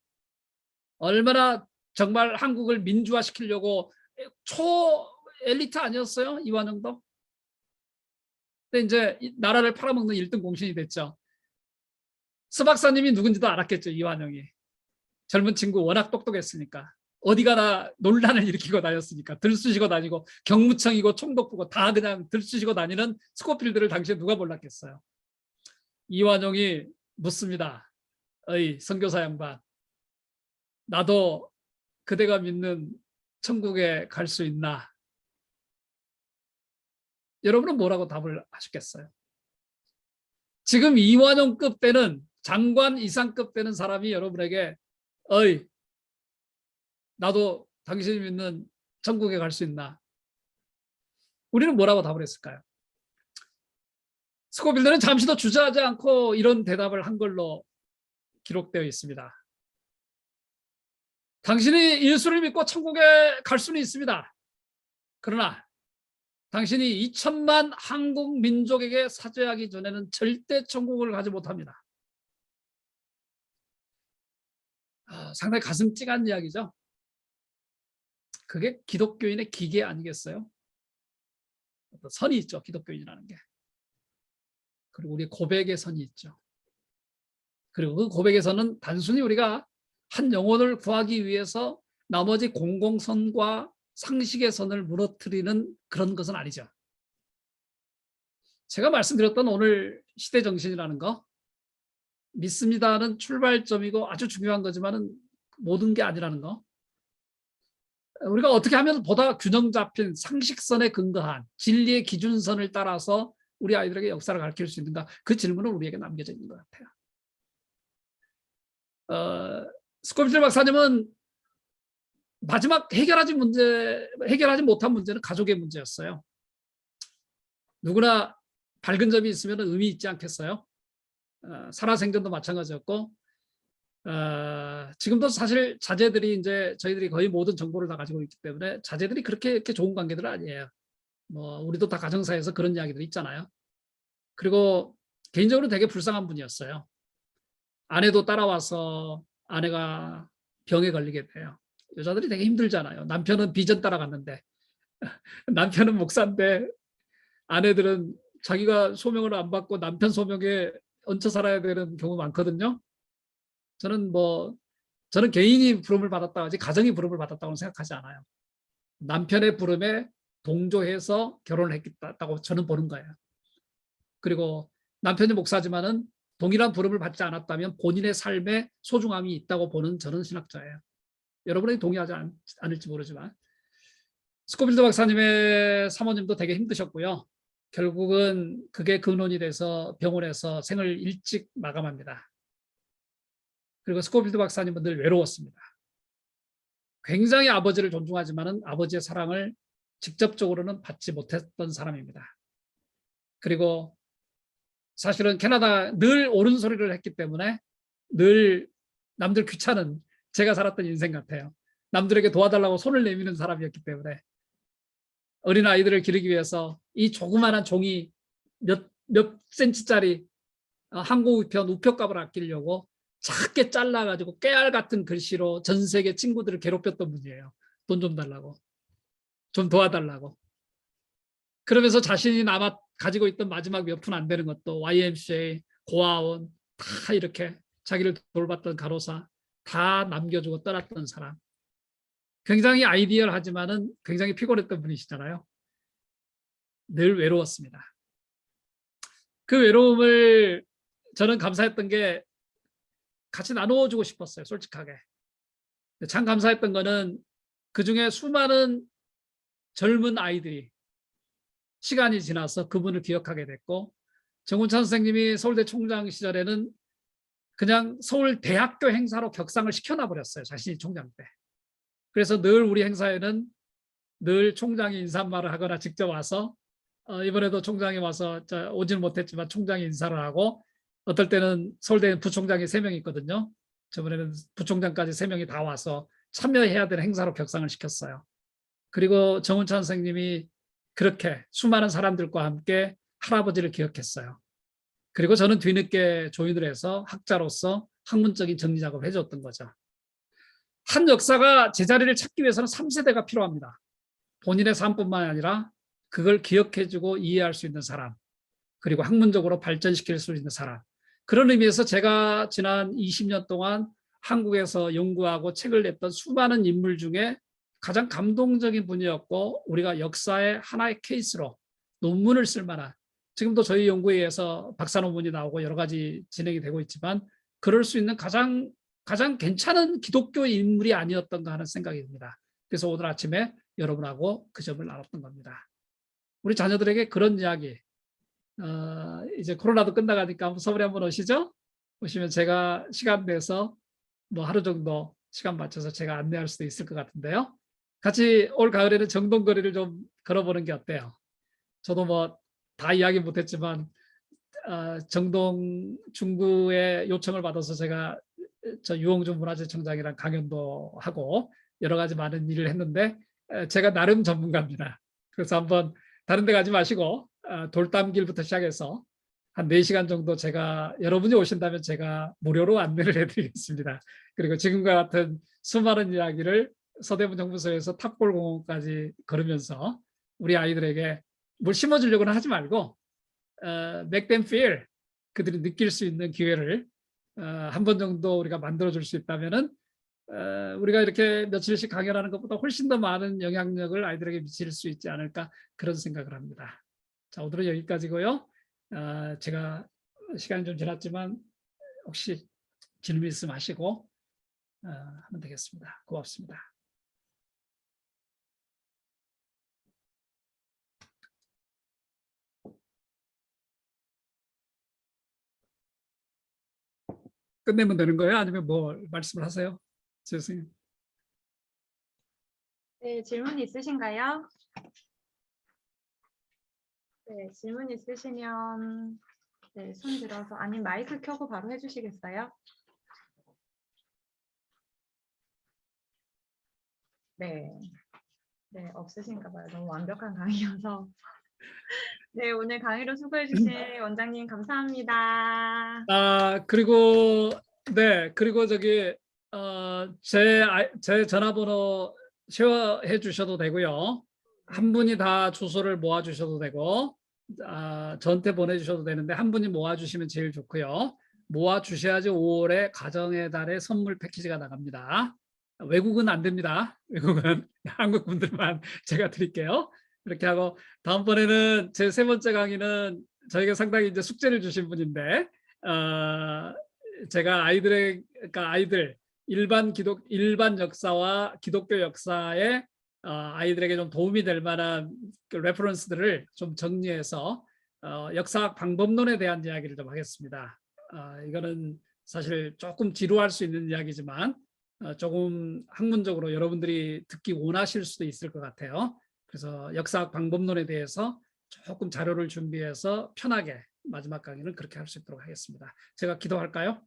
얼마나 정말 한국을 민주화시키려고 초 엘리트 아니었어요? 이완용도. 근데 이제 나라를 팔아먹는 1등 공신이 됐죠. 스 박사님이 누군지도 알았겠죠. 이완용이. 젊은 친구 워낙 똑똑했으니까. 어디 가나 논란을 일으키고 다녔으니까. 들쑤시고 다니고 경무청이고 총독부고 다 그냥 들쑤시고 다니는 스코필드를 당시에 누가 몰랐겠어요. 이완용이 묻습니다. 어이 선교사 양반. 나도 그대가 믿는 천국에 갈 수 있나? 여러분은 뭐라고 답을 하셨겠어요? 지금 이완용급 때는 장관 이상급 되는 사람이 여러분에게 어이 나도 당신이 믿는 천국에 갈 수 있나? 우리는 뭐라고 답을 했을까요? 스코필드는 잠시도 주저하지 않고 이런 대답을 한 걸로 기록되어 있습니다. 당신이 예수를 믿고 천국에 갈 수는 있습니다. 그러나 당신이 2천만 한국 민족에게 사죄하기 전에는 절대 천국을 가지 못합니다. 상당히 가슴 찡한 이야기죠. 그게 기독교인의 기계 아니겠어요? 어떤 선이 있죠. 기독교인이라는 게. 그리고 우리 고백의 선이 있죠. 그리고 그 고백의 선은 단순히 우리가 한 영혼을 구하기 위해서 나머지 공공선과 상식의 선을 무너뜨리는 그런 것은 아니죠. 제가 말씀드렸던 오늘 시대 정신이라는 거, 믿습니다는 출발점이고 아주 중요한 거지만은 모든 게 아니라는 거. 우리가 어떻게 하면 보다 균형 잡힌 상식선에 근거한 진리의 기준선을 따라서 우리 아이들에게 역사를 가르칠 수 있는가? 그 질문은 우리에게 남겨져 있는 것 같아요. 스코필드 박사님은 마지막 해결하지 못한 문제는 가족의 문제였어요. 누구나 밝은 점이 있으면 의미 있지 않겠어요? 살아생전도 마찬가지였고, 지금도 사실 자제들이 이제 저희들이 거의 모든 정보를 다 가지고 있기 때문에 자제들이 그렇게 좋은 관계들은 아니에요. 뭐 우리도 다 가정사에서 그런 이야기들이 있잖아요. 그리고 개인적으로 되게 불쌍한 분이었어요. 아내도 따라와서 아내가 병에 걸리게 돼요. 여자들이 되게 힘들잖아요. 남편은 비전 따라갔는데 남편은 목사인데 아내들은 자기가 소명을 안 받고 남편 소명에 얹혀 살아야 되는 경우 많거든요. 저는 개인이 부름을 받았다 하지 가정이 부름을 받았다고 생각하지 않아요. 남편의 부름에 동조해서 결혼을 했다고 저는 보는 거예요. 그리고 남편이 목사지만은 동일한 부름을 받지 않았다면 본인의 삶에 소중함이 있다고 보는 저는 신학자예요. 여러분이 동의하지 않을지 모르지만 스코필드 박사님의 사모님도 되게 힘드셨고요. 결국은 그게 근원이 돼서 병원에서 생을 일찍 마감합니다. 그리고 스코필드 박사님은 늘 외로웠습니다. 굉장히 아버지를 존중하지만은 아버지의 사랑을 직접적으로는 받지 못했던 사람입니다. 그리고 사실은 캐나다 늘 옳은 소리를 했기 때문에 늘 남들 귀찮은 제가 살았던 인생 같아요. 남들에게 도와달라고 손을 내미는 사람이었기 때문에 어린 아이들을 기르기 위해서 이 조그마한 종이 몇 센치짜리 한국 우표값을 아끼려고 작게 잘라가지고 깨알 같은 글씨로 전 세계 친구들을 괴롭혔던 분이에요. 돈 좀 달라고, 좀 도와달라고. 그러면서 자신이 가지고 있던 마지막 몇 푼 안 되는 것도 YMCA, 고아원 다 이렇게 자기를 돌봤던 간호사 다 남겨주고 떠났던 사람. 굉장히 아이디얼하지만은 굉장히 피곤했던 분이시잖아요. 늘 외로웠습니다. 그 외로움을 저는 감사했던 게 같이 나누어주고 싶었어요. 솔직하게. 참 감사했던 거는 그중에 수많은 젊은 아이들이 시간이 지나서 그분을 기억하게 됐고 정운찬 선생님이 서울대 총장 시절에는 그냥 서울대학교 행사로 격상을 시켜놔 버렸어요. 자신이 총장 때. 그래서 늘 우리 행사에는 늘 총장이 인사말을 하거나 직접 와서 이번에도 총장이 와서 오지는 못했지만 총장이 인사를 하고 어떨 때는 서울대 부총장이 3명 있거든요. 저번에는 부총장까지 3명이 다 와서 참여해야 되는 행사로 격상을 시켰어요. 그리고 정운찬 선생님이 그렇게 수많은 사람들과 함께 할아버지를 기억했어요. 그리고 저는 뒤늦게 조인을 해서 학자로서 학문적인 정리 작업을 해줬던 거죠. 한 역사가 제자리를 찾기 위해서는 3세대가 필요합니다. 본인의 삶뿐만 아니라 그걸 기억해주고 이해할 수 있는 사람, 그리고 학문적으로 발전시킬 수 있는 사람. 그런 의미에서 제가 지난 20년 동안 한국에서 연구하고 책을 냈던 수많은 인물 중에 가장 감동적인 분이었고 우리가 역사의 하나의 케이스로 논문을 쓸 만한, 지금도 저희 연구회에서 박사 논문이 나오고 여러 가지 진행이 되고 있지만 그럴 수 있는 가장 괜찮은 기독교 인물이 아니었던가 하는 생각이 듭니다. 그래서 오늘 아침에 여러분하고 그 점을 나눴던 겁니다. 우리 자녀들에게 그런 이야기, 이제 코로나도 끝나가니까 서울에 한번 오시죠? 오시면 제가 시간 내서 뭐 하루 정도 시간 맞춰서 제가 안내할 수도 있을 것 같은데요. 같이 올 가을에는 정동거리를 좀 걸어보는 게 어때요? 저도 뭐 다 이야기 못했지만 정동 중구의 요청을 받아서 제가 유홍준 문화재청장이랑 강연도 하고 여러 가지 많은 일을 했는데 제가 나름 전문가입니다. 그래서 한번 다른 데 가지 마시고 돌담길부터 시작해서 한 4시간 정도 제가 여러분이 오신다면 제가 무료로 안내를 해드리겠습니다. 그리고 지금과 같은 수많은 이야기를 서대문 정부소에서 탑골공원까지 걸으면서 우리 아이들에게 뭘 심어주려고는 하지 말고 make them feel, 그들이 느낄 수 있는 기회를 한 번 정도 우리가 만들어줄 수 있다면은 우리가 이렇게 며칠씩 강연하는 것보다 훨씬 더 많은 영향력을 아이들에게 미칠 수 있지 않을까 그런 생각을 합니다. 자, 오늘은 여기까지고요. 제가 시간이 좀 지났지만 혹시 질문 있으면 하시고 하면 되겠습니다. 고맙습니다. 끝내면 되는 거예요? 아니면 뭐 말씀을 하세요? 선생님. 네, 질문 있으신가요? 네, 질문 있으시면 네, 손 들어서 아니면 마이크 켜고 바로 해주시겠어요? 네, 네, 없으신가 봐요. 너무 완벽한 강의여서. 네, 오늘 강의로 수고해 주신 원장님 감사합니다. 그리고 네, 그리고 저기 제 전화번호 쉐어해 주셔도 되고요. 한 분이 다 주소를 모아 주셔도 되고 저한테 보내주셔도 되는데 한 분이 모아 주시면 제일 좋고요. 모아 주셔야지 5월에 가정의 달에 선물 패키지가 나갑니다. 외국은 안 됩니다. 외국은 한국 분들만 제가 드릴게요. 이렇게 하고 다음번에는 제 3번째 강의는 저희가 상당히 이제 숙제를 주신 분인데 제가 그러니까 아이들 일반 역사와 기독교 역사에 아이들에게 좀 도움이 될 만한 그 레퍼런스들을 좀 정리해서 역사학 방법론에 대한 이야기를 좀 하겠습니다. 이거는 사실 조금 지루할 수 있는 이야기지만 조금 학문적으로 여러분들이 듣기 원하실 수도 있을 것 같아요. 그래서 역사학 방법론에 대해서 조금 자료를 준비해서 편하게 마지막 강의는 그렇게 할 수 있도록 하겠습니다. 제가 기도할까요?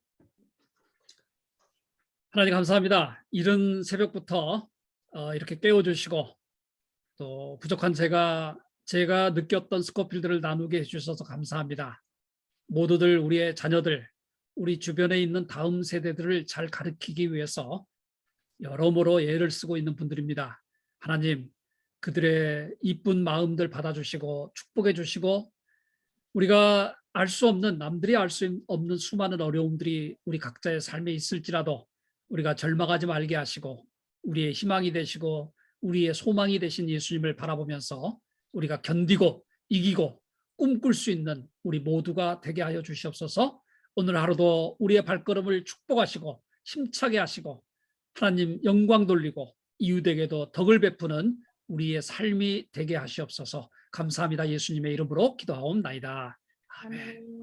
하나님 감사합니다. 이른 새벽부터 이렇게 깨워주시고 또 부족한 제가 느꼈던 스코필들을 나누게 해주셔서 감사합니다. 모두들 우리의 자녀들, 우리 주변에 있는 다음 세대들을 잘 가르치기 위해서 여러모로 애를 쓰고 있는 분들입니다. 하나님, 그들의 이쁜 마음들 받아주시고 축복해 주시고 우리가 알 수 없는 남들이 알 수 없는 수많은 어려움들이 우리 각자의 삶에 있을지라도 우리가 절망하지 말게 하시고 우리의 희망이 되시고 우리의 소망이 되신 예수님을 바라보면서 우리가 견디고 이기고 꿈꿀 수 있는 우리 모두가 되게 하여 주시옵소서. 오늘 하루도 우리의 발걸음을 축복하시고 힘차게 하시고 하나님 영광 돌리고 이웃에게도 덕을 베푸는 우리의 삶이 되게 하시옵소서. 감사합니다. 예수님의 이름으로 기도하옵나이다. 아멘. 아멘.